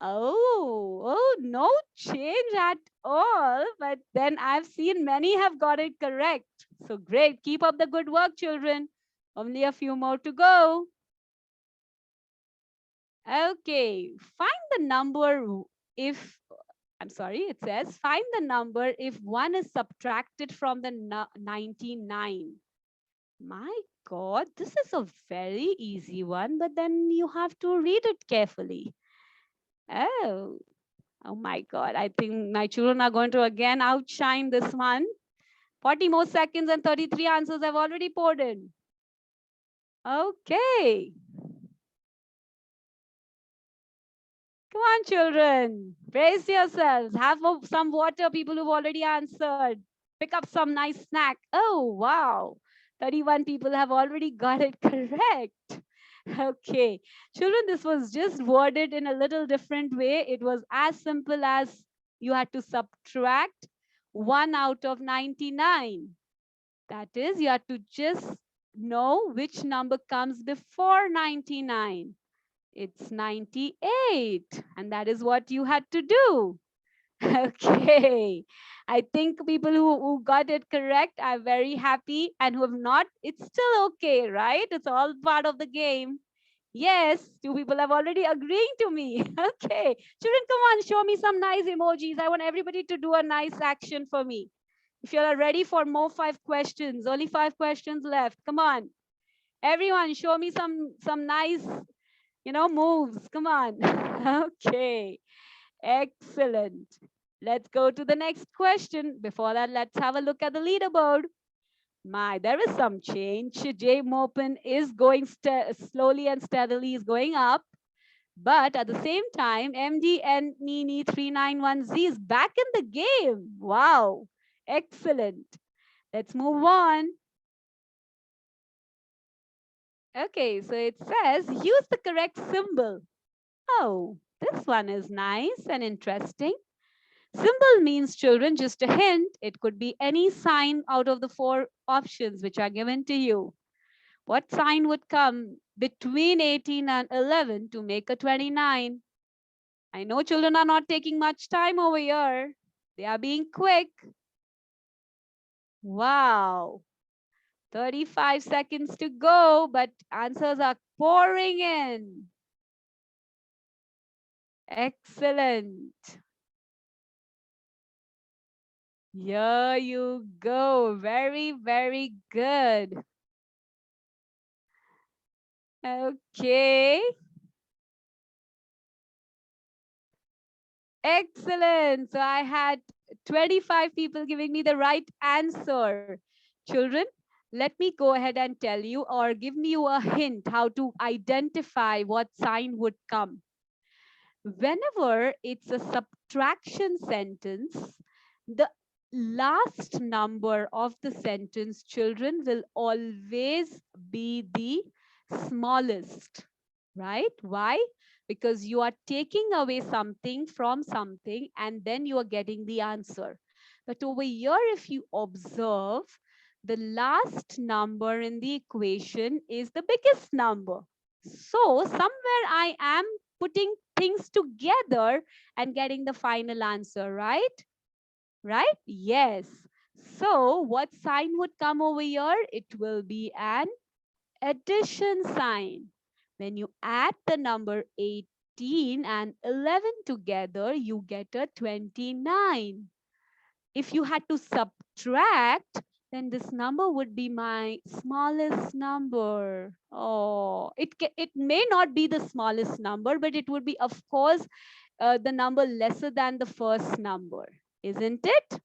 Oh, no change at all. But then I've seen many have got it correct. So great. Keep up the good work, children. Only a few more to go. Okay. Find the number if, I'm sorry, it says find the number if 1 is subtracted from the 99. My God, this is a very easy one, but then you have to read it carefully. Oh, oh my God. I think my children are going to again outshine this one. 40 more seconds and 33 answers I've already poured in. Okay. Come on, children. Brace yourselves. Have some water, people who've already answered. Pick up some nice snack. Oh, wow. 31 people have already got it correct. Okay. Children, this was just worded in a little different way. It was as simple as you had to subtract 1 out of 99. That is, you have to just know which number comes before 99. It's 98. And that is what you had to do. Okay. I think people who got it correct are very happy, and who have not, it's still okay, right? It's all part of the game. Yes, two people have already agreeing to me. Okay. Children, come on, show me some nice emojis. I want everybody to do a nice action for me. If you are ready for more 5 questions, only 5 questions left. Come on. Everyone, show me some nice, moves. Come on. Okay. Excellent. Let's go to the next question. Before that, let's have a look at the leaderboard. My, there is some change. Jay Mopin is going slowly and steadily is going up. But at the same time, MD and Nini 391Z is back in the game. Wow. Excellent. Let's move on. Okay, so it says use the correct symbol. Oh, this one is nice and interesting. Symbol means, children, just a hint. It could be any sign out of the 4 options which are given to you. What sign would come between 18 and 11 to make a 29? I know children are not taking much time over here. They are being quick. Wow. 35 seconds to go, but answers are pouring in. Excellent. Here you go. Very, very good. Okay. Excellent. So I had 25 people giving me the right answer. Children, let me go ahead and tell you, or give me you a hint how to identify what sign would come. Whenever it's a subtraction sentence, the last number of the sentence, children, will always be the smallest, right? Why? Because you are taking away something from something and then you are getting the answer. But over here, if you observe, the last number in the equation is the biggest number. So somewhere I am putting things together and getting the final answer, right? Right? Yes. So what sign would come over here? It will be an addition sign. When you add the number 18 and 11 together, you get a 29. If you had to subtract, then this number would be my smallest number. Oh, it may not be the smallest number, but it would be, of course, the number lesser than the first number, isn't it?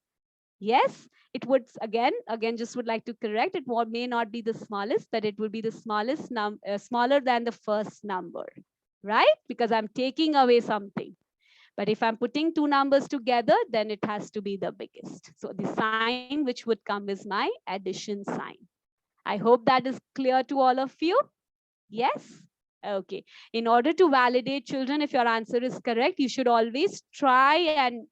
Yes, it would again, just would like to correct it. May not be the smallest, but it will be the smallest smaller than the first number, right? Because I'm taking away something. But if I'm putting two numbers together, then it has to be the biggest. So the sign which would come is my addition sign. I hope that is clear to all of you. Yes? Okay. In order to validate, children, if your answer is correct, you should always try and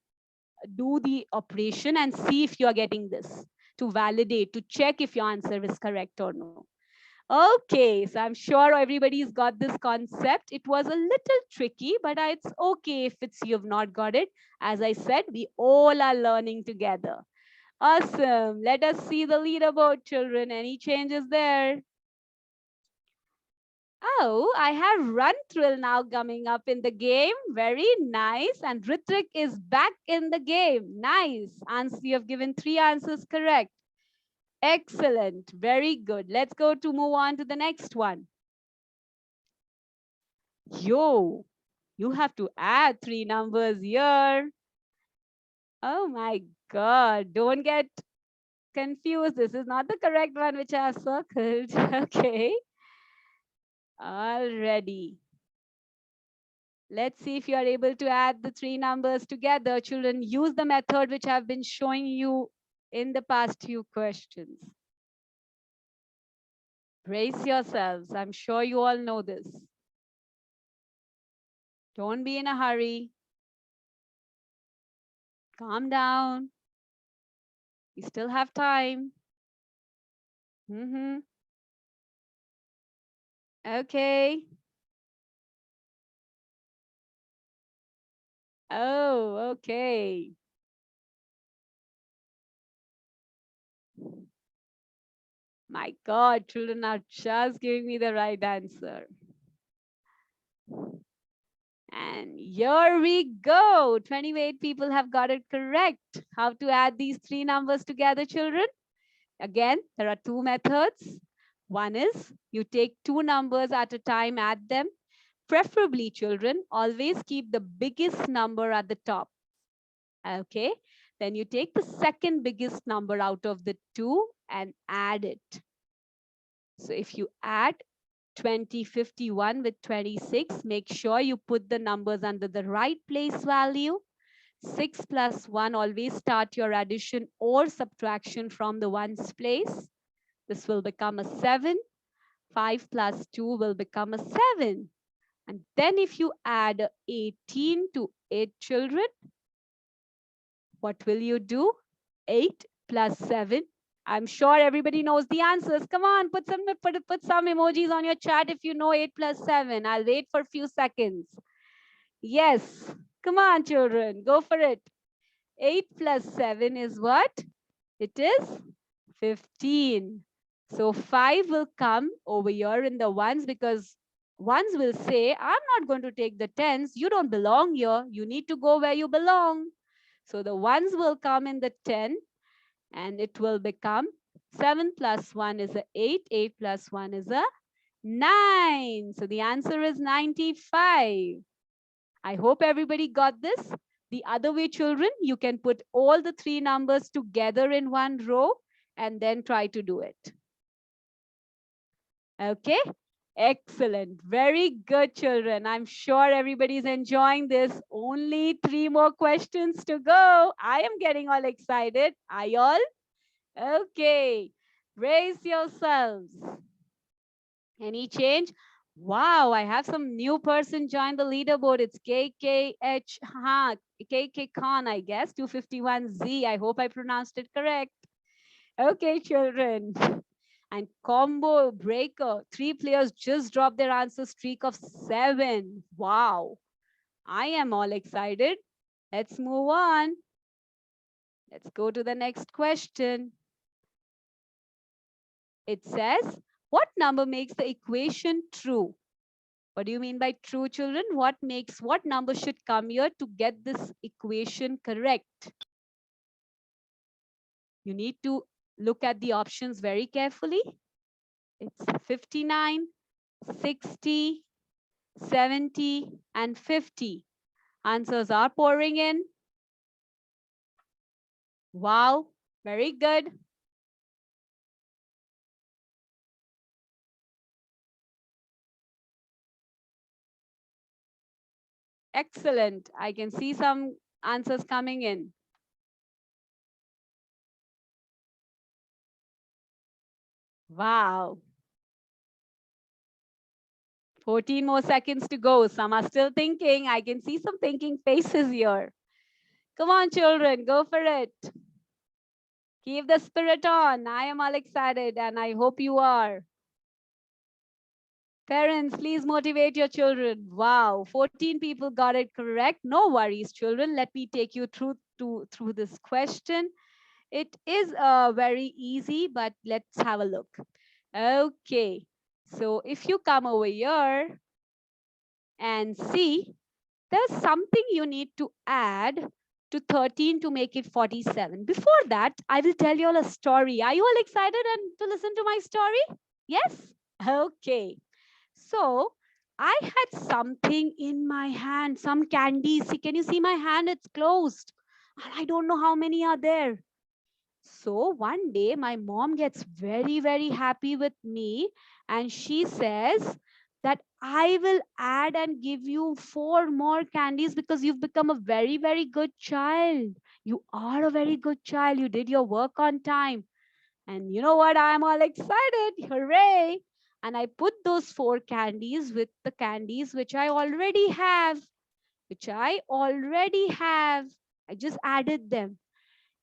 do the operation and see if you are getting this, to validate, to check if your answer is correct or no. Okay, so I'm sure everybody's got this concept. It was a little tricky, but it's okay if you've not got it. As I said, we all are learning together. Awesome. Let us see the leaderboard, children. Any changes there? Oh, I have Run Thrill now coming up in the game. Very nice. And Ritvik is back in the game. Nice. Answer, you have given 3 answers correct. Excellent. Very good. Let's go to move on to the next one. Yo, you have to add 3 numbers here. Oh my God. Don't get confused. This is not the correct one which I have circled. Okay. Already. Let's see if you are able to add the 3 numbers together. Children, use the method which I've been showing you in the past few questions. Brace yourselves. I'm sure you all know this. Don't be in a hurry. Calm down. You still have time. Okay. Oh, okay. My God, children are just giving me the right answer. And here we go. 28 people have got it correct. How to add these 3 numbers together, children? Again, there are 2 methods. One is you take 2 numbers at a time, add them. Preferably, children, always keep the biggest number at the top. Okay. Then you take the second biggest number out of the 2 and add it. So if you add 2051 with 26, make sure you put the numbers under the right place value. 6 plus 1, always start your addition or subtraction from the ones place. This will become a 7. 5 plus 2 will become a 7. And then if you add 18 to 8, children, what will you do? 8 plus 7. I'm sure everybody knows the answers. Come on, put some emojis on your chat if you know 8 plus 7. I'll wait for a few seconds. Yes. Come on, children. Go for it. 8 plus 7 is what? It is 15. So 5 will come over here in the ones, because ones will say, I'm not going to take the tens. You don't belong here. You need to go where you belong. So the ones will come in the 10, and it will become 7 plus 1 is a 8. 8 plus 1 is a 9. So the answer is 95. I hope everybody got this. The other way, children, you can put all the 3 numbers together in one row and then try to do it. Okay, excellent. Very good, children. I'm sure everybody's enjoying this. Only 3 more questions to go. I am getting all excited. Are you all? Okay, brace yourselves. Any change? Wow, I have some new person join the leaderboard. It's KKH, KK Khan, I guess, 251Z. I hope I pronounced it correct. Okay, children. And Combo Breaker, 3 players just dropped their answer streak of 7. Wow, I am all excited. Let's move on. Let's go to the next question. It says, what number makes the equation true? What do you mean by true, children? What number should come here to get this equation correct? You need to look at the options very carefully. It's 59, 60, 70, and 50. Answers are pouring in. Wow, very good. Excellent. I can see some answers coming in. Wow. 14 more seconds to go. Some are still thinking. I can see some thinking faces here. Come on, children, go for it. Keep the spirit on. I am all excited and I hope you are. Parents, please motivate your children. Wow, 14 people got it correct. No worries, children. Let me take you through this question. It is very easy, but let's have a look. Okay, so if you come over here and see, there's something you need to add to 13 to make it 47. Before that, I will tell you all a story. Are you all excited and to listen to my story? Yes? Okay. So I had something in my hand, some candy. See, can you see my hand? It's closed. And I don't know how many are there. So one day my mom gets very, very happy with me and she says that I will add and give you 4 more candies because you've become a very, very good child. You are a very good child. You did your work on time. And you know what? I'm all excited. Hooray. And I put those 4 candies with the candies which I already have, I just added them.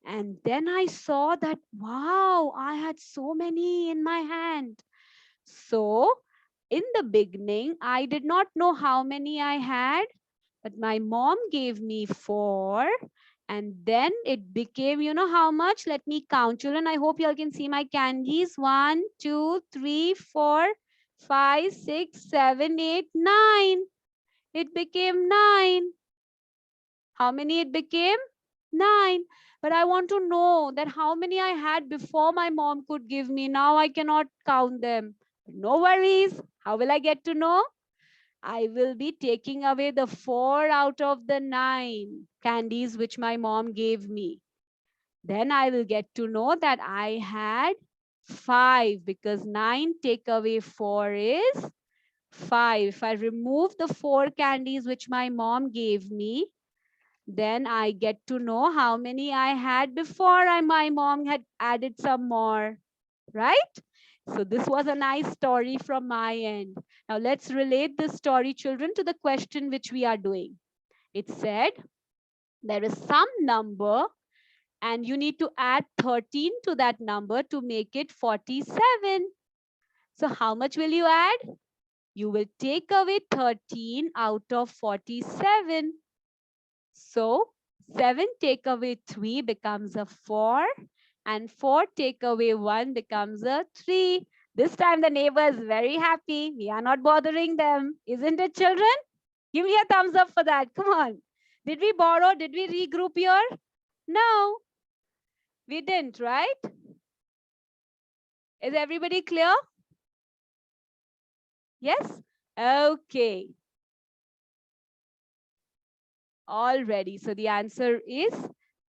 And then I saw that, wow, I had so many in my hand. So in the beginning, I did not know how many I had, but my mom gave me 4. And then it became, you know how much? Let me count. Children, I hope you all can see my candies. 1, 2, 3, 4, 5, 6, 7, 8, 9. It became 9. How many it became? 9. But I want to know that how many I had before my mom could give me. Now I cannot count them. No worries. How will I get to know? I will be taking away the 4 out of the 9 candies which my mom gave me. Then I will get to know that I had 5 because 9 take away 4 is 5. If I remove the 4 candies which my mom gave me, then I get to know how many I had before my mom had added some more, right? So this was a nice story from my end. Now let's relate this story, children, to the question which we are doing. It said there is some number and you need to add 13 to that number to make it 47. So how much will you add? You will take away 13 out of 47. So 7 take away 3 becomes a 4 and 4 take away 1 becomes a 3. This time the neighbor is very happy. We are not bothering them. Isn't it, children? Give me a thumbs up for that. Come on. Did we borrow? Did we regroup here? No, we didn't, right? Is everybody clear? Yes? Okay. Already. So the answer is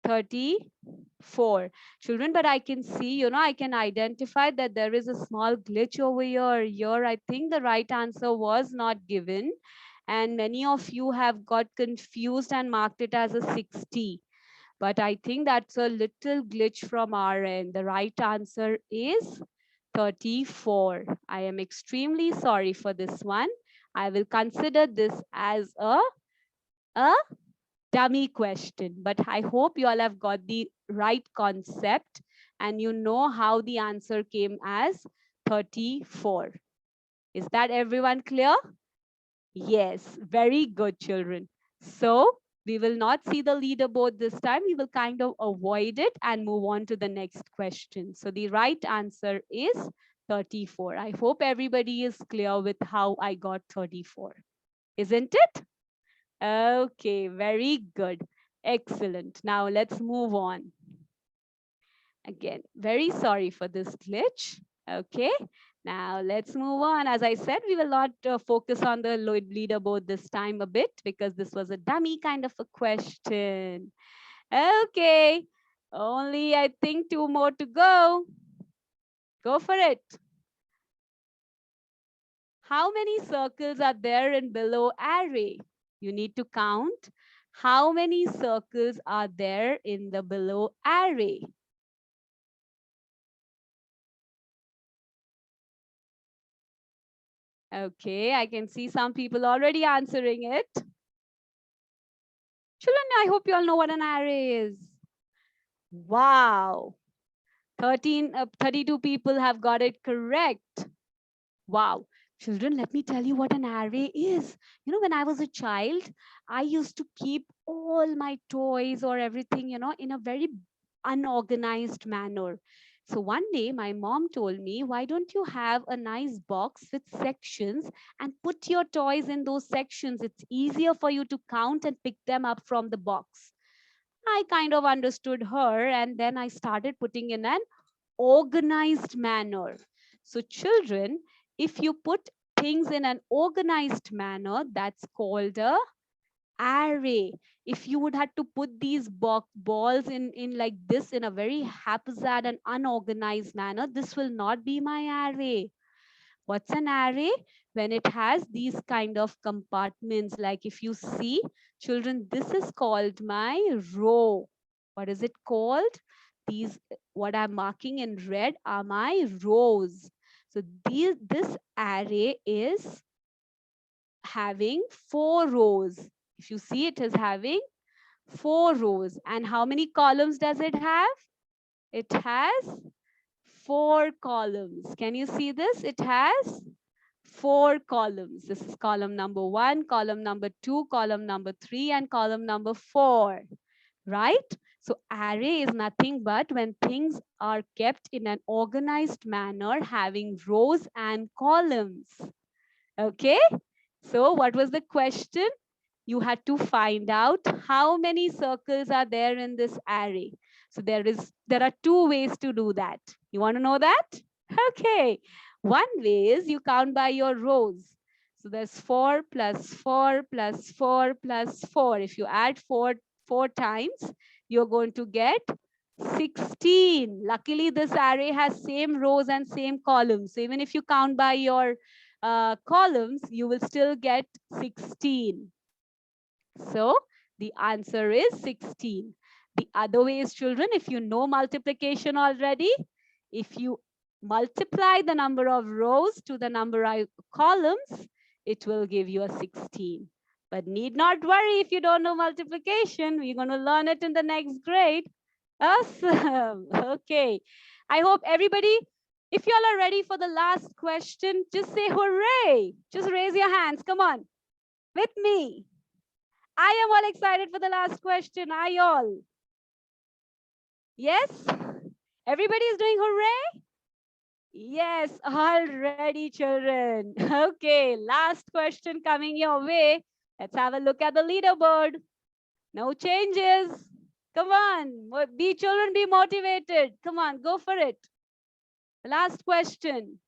34. Children, but I can see, I can identify that there is a small glitch over here. Here, I think the right answer was not given. And many of you have got confused and marked it as a 60. But I think that's a little glitch from our end. The right answer is 34. I am extremely sorry for this one. I will consider this as a dummy question, but I hope you all have got the right concept and you know how the answer came as 34. Is that everyone clear? Yes, very good, children. So we will not see the leaderboard this time. We will kind of avoid it and move on to the next question. So the right answer is 34. I hope everybody is clear with how I got 34. Isn't it? Okay, very good. Excellent. Now let's move on. Again, very sorry for this glitch. Okay, Now let's move on. As I said, we will not focus on the leaderboard this time a bit because this was a dummy kind of a question. Okay, only I think 2 more to go. Go for it. How many circles are there in below array? You need to count how many circles are there in the below array. Okay, I can see some people already answering it. Children, I hope you all know what an array is. Wow. 32 people have got it correct. Wow. Children, let me tell you what an array is. You know, when I was a child, I used to keep all my toys or everything, you know, in a very unorganized manner. So one day my mom told me, why don't you have a nice box with sections and put your toys in those sections? It's easier for you to count and pick them up from the box. I kind of understood her, and then I started putting in an organized manner. So children, if you put things in an organized manner, that's called a array. If you would have to put these balls in like this in a very haphazard and unorganized manner, this will not be my array. What's an array? When it has these kind of compartments, like if you see, children, this is called my row. What is it called? These, what I'm marking in red are my rows. So this array is having 4 rows. If you see, it is having 4 rows. And how many columns does it have? It has 4 columns. Can you see this? It has 4 columns. This is column number 1, column number 2, column number 3, and column number 4, right? So array is nothing but when things are kept in an organized manner, having rows and columns. Okay? So what was the question? You had to find out how many circles are there in this array. So there are 2 ways to do that. You want to know that? Okay. One way is you count by your rows. So there's 4 plus 4 plus 4 plus 4. If you add 4 times, you're going to get 16. Luckily, this array has same rows and same columns. So even if you count by your columns, you will still get 16. So the answer is 16. The other way is, children, if you know multiplication already, if you multiply the number of rows to the number of columns, it will give you a 16. But need not worry if you don't know multiplication. We're going to learn it in the next grade. Awesome. Okay. I hope everybody, if you all are ready for the last question, just say hooray. Just raise your hands. Come on. With me. I am all excited for the last question. Are you all? Yes? Everybody is doing hooray? Yes, all ready, children. Okay, last question coming your way. Let's have a look at the leaderboard. No changes. Come on, be children, be motivated. Come on, go for it. Last question.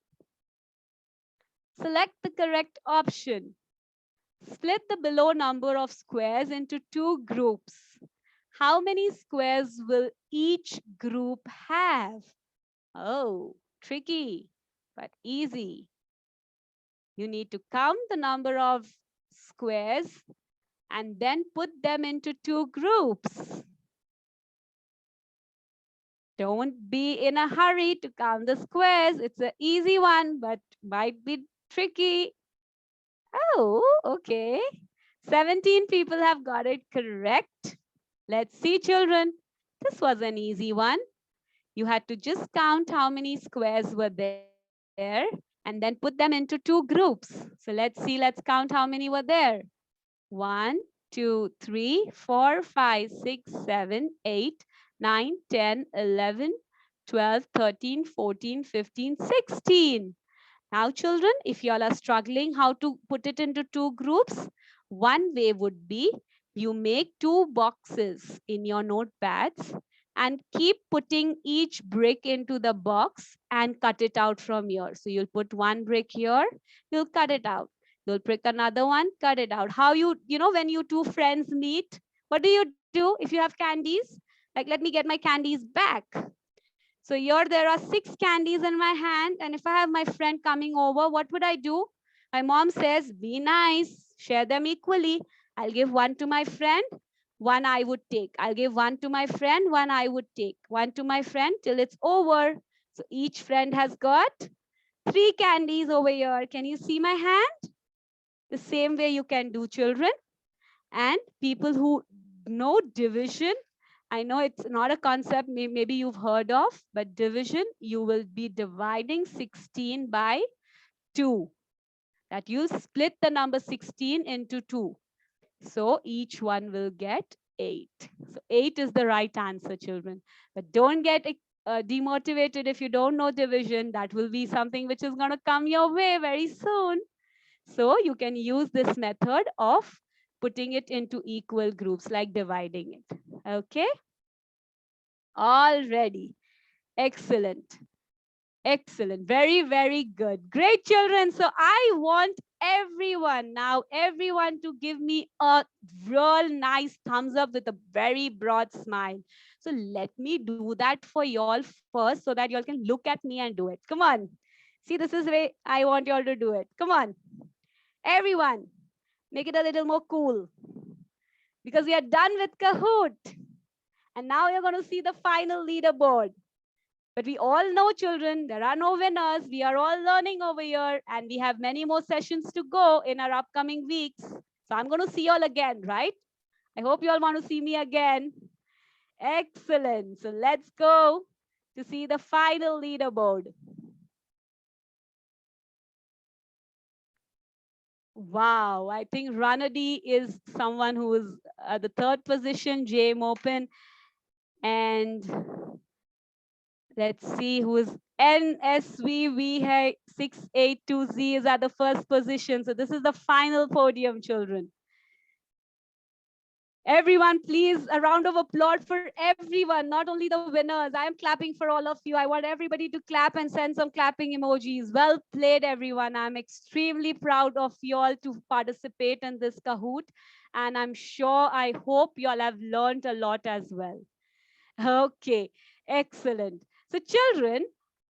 Select the correct option. Split the below number of squares into 2 groups. How many squares will each group have? Oh, tricky, but easy. You need to count the number of squares and then put them into 2 groups. Don't be in a hurry to count the squares. It's an easy one, but might be tricky. Oh, okay. 17 people have got it correct. Let's see, children. This was an easy one. You had to just count how many squares were there and then put them into 2 groups. So let's see, let's count how many were there. 1, 2, 3, 4, 5, 6, 7, 8, 9, 10, 11, 12, 13, 14, 15, 16. Now, children, if you all are struggling how to put it into 2 groups, one way would be you make 2 boxes in your notepads and keep putting each brick into the box and cut it out from here. So you'll put one brick here, you'll cut it out. You'll pick another one, cut it out. How when you two friends meet, what do if you have candies? Like, let me get my candies back. So here there are 6 candies in my hand. And if I have my friend coming over, what would I do? My mom says, be nice, share them equally. I'll give one to my friend, one I would take. I'll give one to my friend, one I would take. One to my friend till it's over. So each friend has got 3 candies over here. Can you see my hand? The same way you can do, children. And people who know division, I know it's not a concept maybe you've heard of, but division, you will be dividing 16 by 2. That you split the number 16 into 2. So each one will get 8. So 8 is the right answer, children. But don't get demotivated if you don't know division. That will be something which is going to come your way very soon. So you can use this method of putting it into equal groups, like dividing it. Okay? Already. Excellent. Excellent. Very, very good. Great, children. So I want everyone to give me a real nice thumbs up with a very broad smile. So let me do that for y'all first so that y'all can look at me and do it. Come on. See, this is the way I want y'all to do it. Come on. Everyone, make it a little more cool because we are done with Kahoot. And now you're going to see the final leaderboard. But we all know, children, there are no winners. We are all learning over here, and we have many more sessions to go in our upcoming weeks. So I'm going to see you all again, right? I hope you all want to see me again. Excellent. So let's go to see the final leaderboard. Wow, I think Ranadi is someone who is at the 3rd position, Jay Mopin. And let's see who is NSVV682Z is at the 1st position. So this is the final podium, children. Everyone, please, a round of applause for everyone, not only the winners. I am clapping for all of you. I want everybody to clap and send some clapping emojis. Well played, everyone. I'm extremely proud of you all to participate in this Kahoot. And I'm sure, I hope you all have learned a lot as well. Okay, excellent. So children,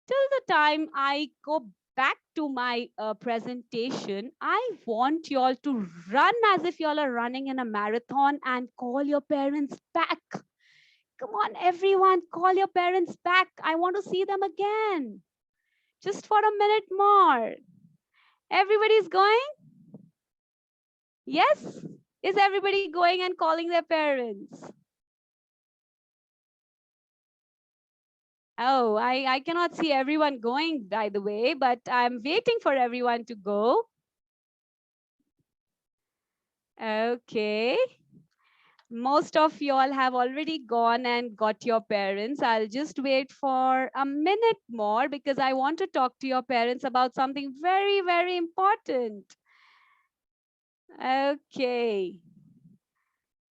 till the time I go back to my presentation, I want you all to run as if you all are running in a marathon and call your parents back. Come on, everyone, call your parents back. I want to see them again. Just for a minute more. Everybody's going? Yes? Is everybody going and calling their parents? Oh, I cannot see everyone going, by the way, but I'm waiting for everyone to go. Okay. Most of you all have already gone and got your parents. I'll just wait for a minute more because I want to talk to your parents about something very, very important. Okay.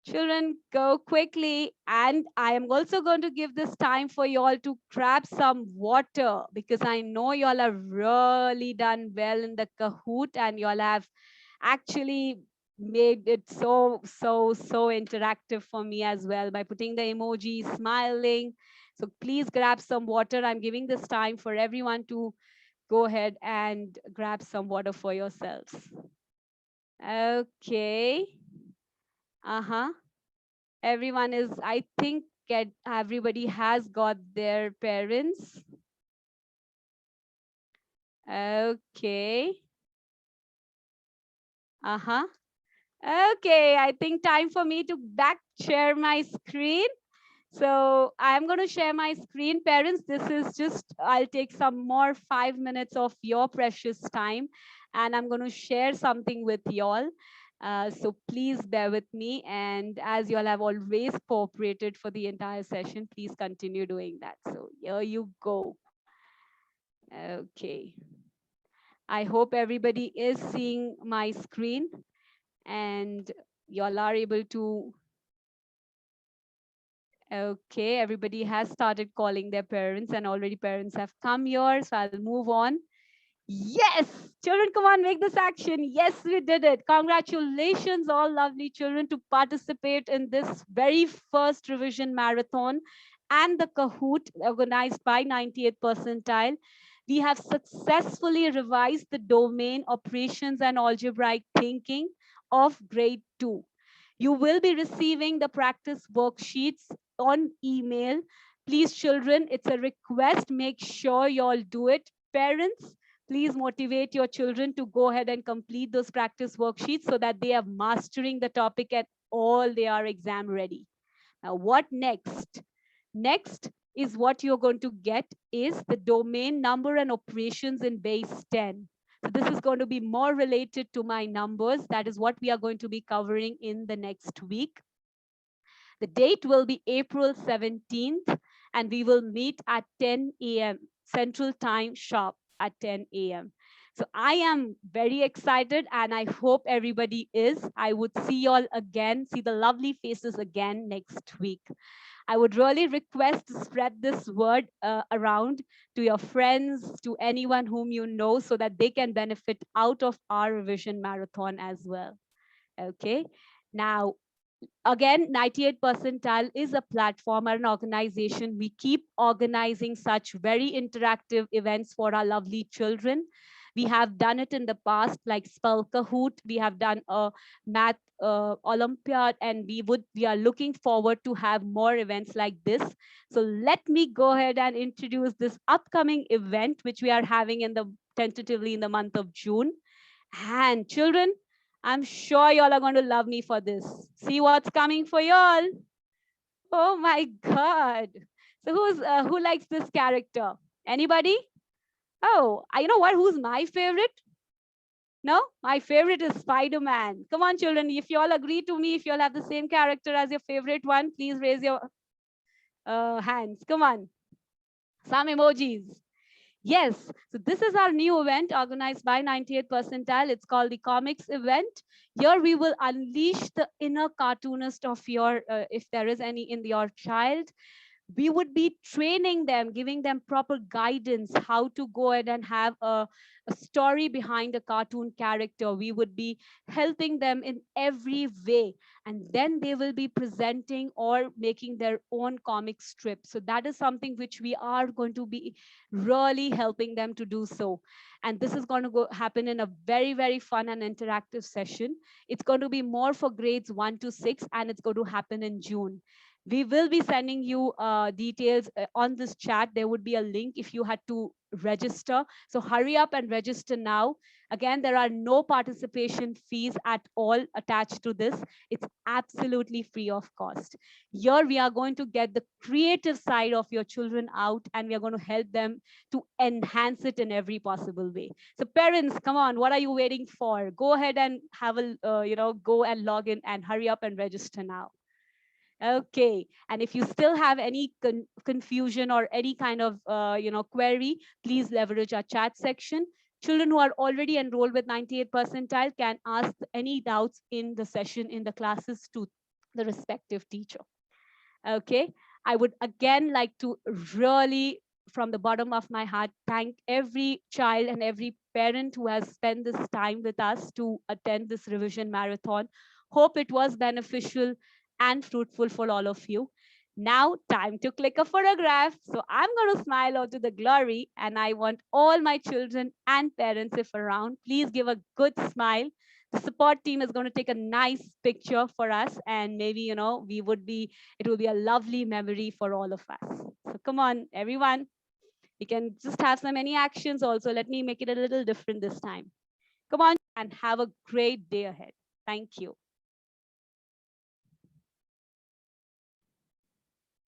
Children, go quickly. And I am also going to give this time for you all to grab some water because I know you all have really done well in the Kahoot and you all have actually made it so interactive for me as well by putting the emoji, smiling. So please grab some water. I'm giving this time for everyone to go ahead and grab some water for yourselves. Okay. Uh-huh. Everyone is, I think, everybody has got their parents. Okay. Uh-huh. Okay, I think time for me to back share my screen. So I'm going to share my screen. Parents, this is just, I'll take some more 5 minutes of your precious time and I'm going to share something with y'all. So please bear with me. And as y'all have always cooperated for the entire session, please continue doing that. So here you go. Okay. I hope everybody is seeing my screen and y'all are able to Okay, everybody has started calling their parents, and already parents have come here. So I'll move on. Yes, children, come on, make this action. Yes, we did it. Congratulations, all lovely children, to participate in this very first revision marathon and the Kahoot organized by 98th percentile. We have successfully revised the domain operations and algebraic thinking of grade 2. You will be receiving the practice worksheets on email. Please, children, it's a request. Make sure you all do it. Parents, please motivate your children to go ahead and complete those practice worksheets so that they are mastering the topic and all they are exam ready. Now, what next? Next is what you're going to get is the domain number and operations in base 10. So this is going to be more related to my numbers. That is what we are going to be covering in the next week. The date will be April 17th, and we will meet at 10 a.m. Central Time sharp at 10 a.m. So I am very excited, and I hope everybody is. I would see you all again, see the lovely faces again next week. I would really request to spread this word around to your friends, to anyone whom you know, so that they can benefit out of our revision marathon as well. Okay. Now, again, 98 percentile is a platform or an organization. We keep organizing such very interactive events for our lovely children. We have done it in the past, like Spell Kahoot. We have done a math Olympiad, and we are looking forward to have more events like this. So let me go ahead and introduce this upcoming event, which we are having in the tentatively in the month of June. And children, I'm sure y'all are going to love me for this. See what's coming for y'all. Oh my God. So who likes this character? Anybody? Oh, you know what? Who's my favorite? No, my favorite is Spider-Man. Come on, children. If you all agree to me, if you all have the same character as your favorite one, please raise your hands. Come on. Some emojis. Yes, so this is our new event organized by 98th percentile. It's called the comics event. Here we will unleash the inner cartoonist of your, if there is any in your child. We would be training them, giving them proper guidance, how to go ahead and have a story behind a cartoon character. We would be helping them in every way. And then they will be presenting or making their own comic strip. So that is something which we are going to be really helping them to do so. And this is going to happen in a very, very fun and interactive session. It's going to be more for grades 1 to 6, and it's going to happen in June. We will be sending you details on this chat. There would be a link if you had to register. So hurry up and register now. Again, there are no participation fees at all attached to this. It's absolutely free of cost. Here we are going to get the creative side of your children out, and we are going to help them to enhance it in every possible way. So parents, come on, what are you waiting for? Go ahead and have a, go and log in and hurry up and register now. Okay, and if you still have any confusion or any kind of query, please leverage our chat section. Children who are already enrolled with 98 percentile can ask any doubts in the session in the classes to the respective teacher. Okay, I would again like to really, from the bottom of my heart, thank every child and every parent who has spent this time with us to attend this revision marathon. Hope it was beneficial and fruitful for all of you. Now, time to click a photograph. So I'm going to smile out to the glory, and I want all my children and parents, if around, please give a good smile. The support team is going to take a nice picture for us, and maybe, it will be a lovely memory for all of us. So come on, everyone. We can just have some many actions also. Let me make it a little different this time. Come on and have a great day ahead. Thank you.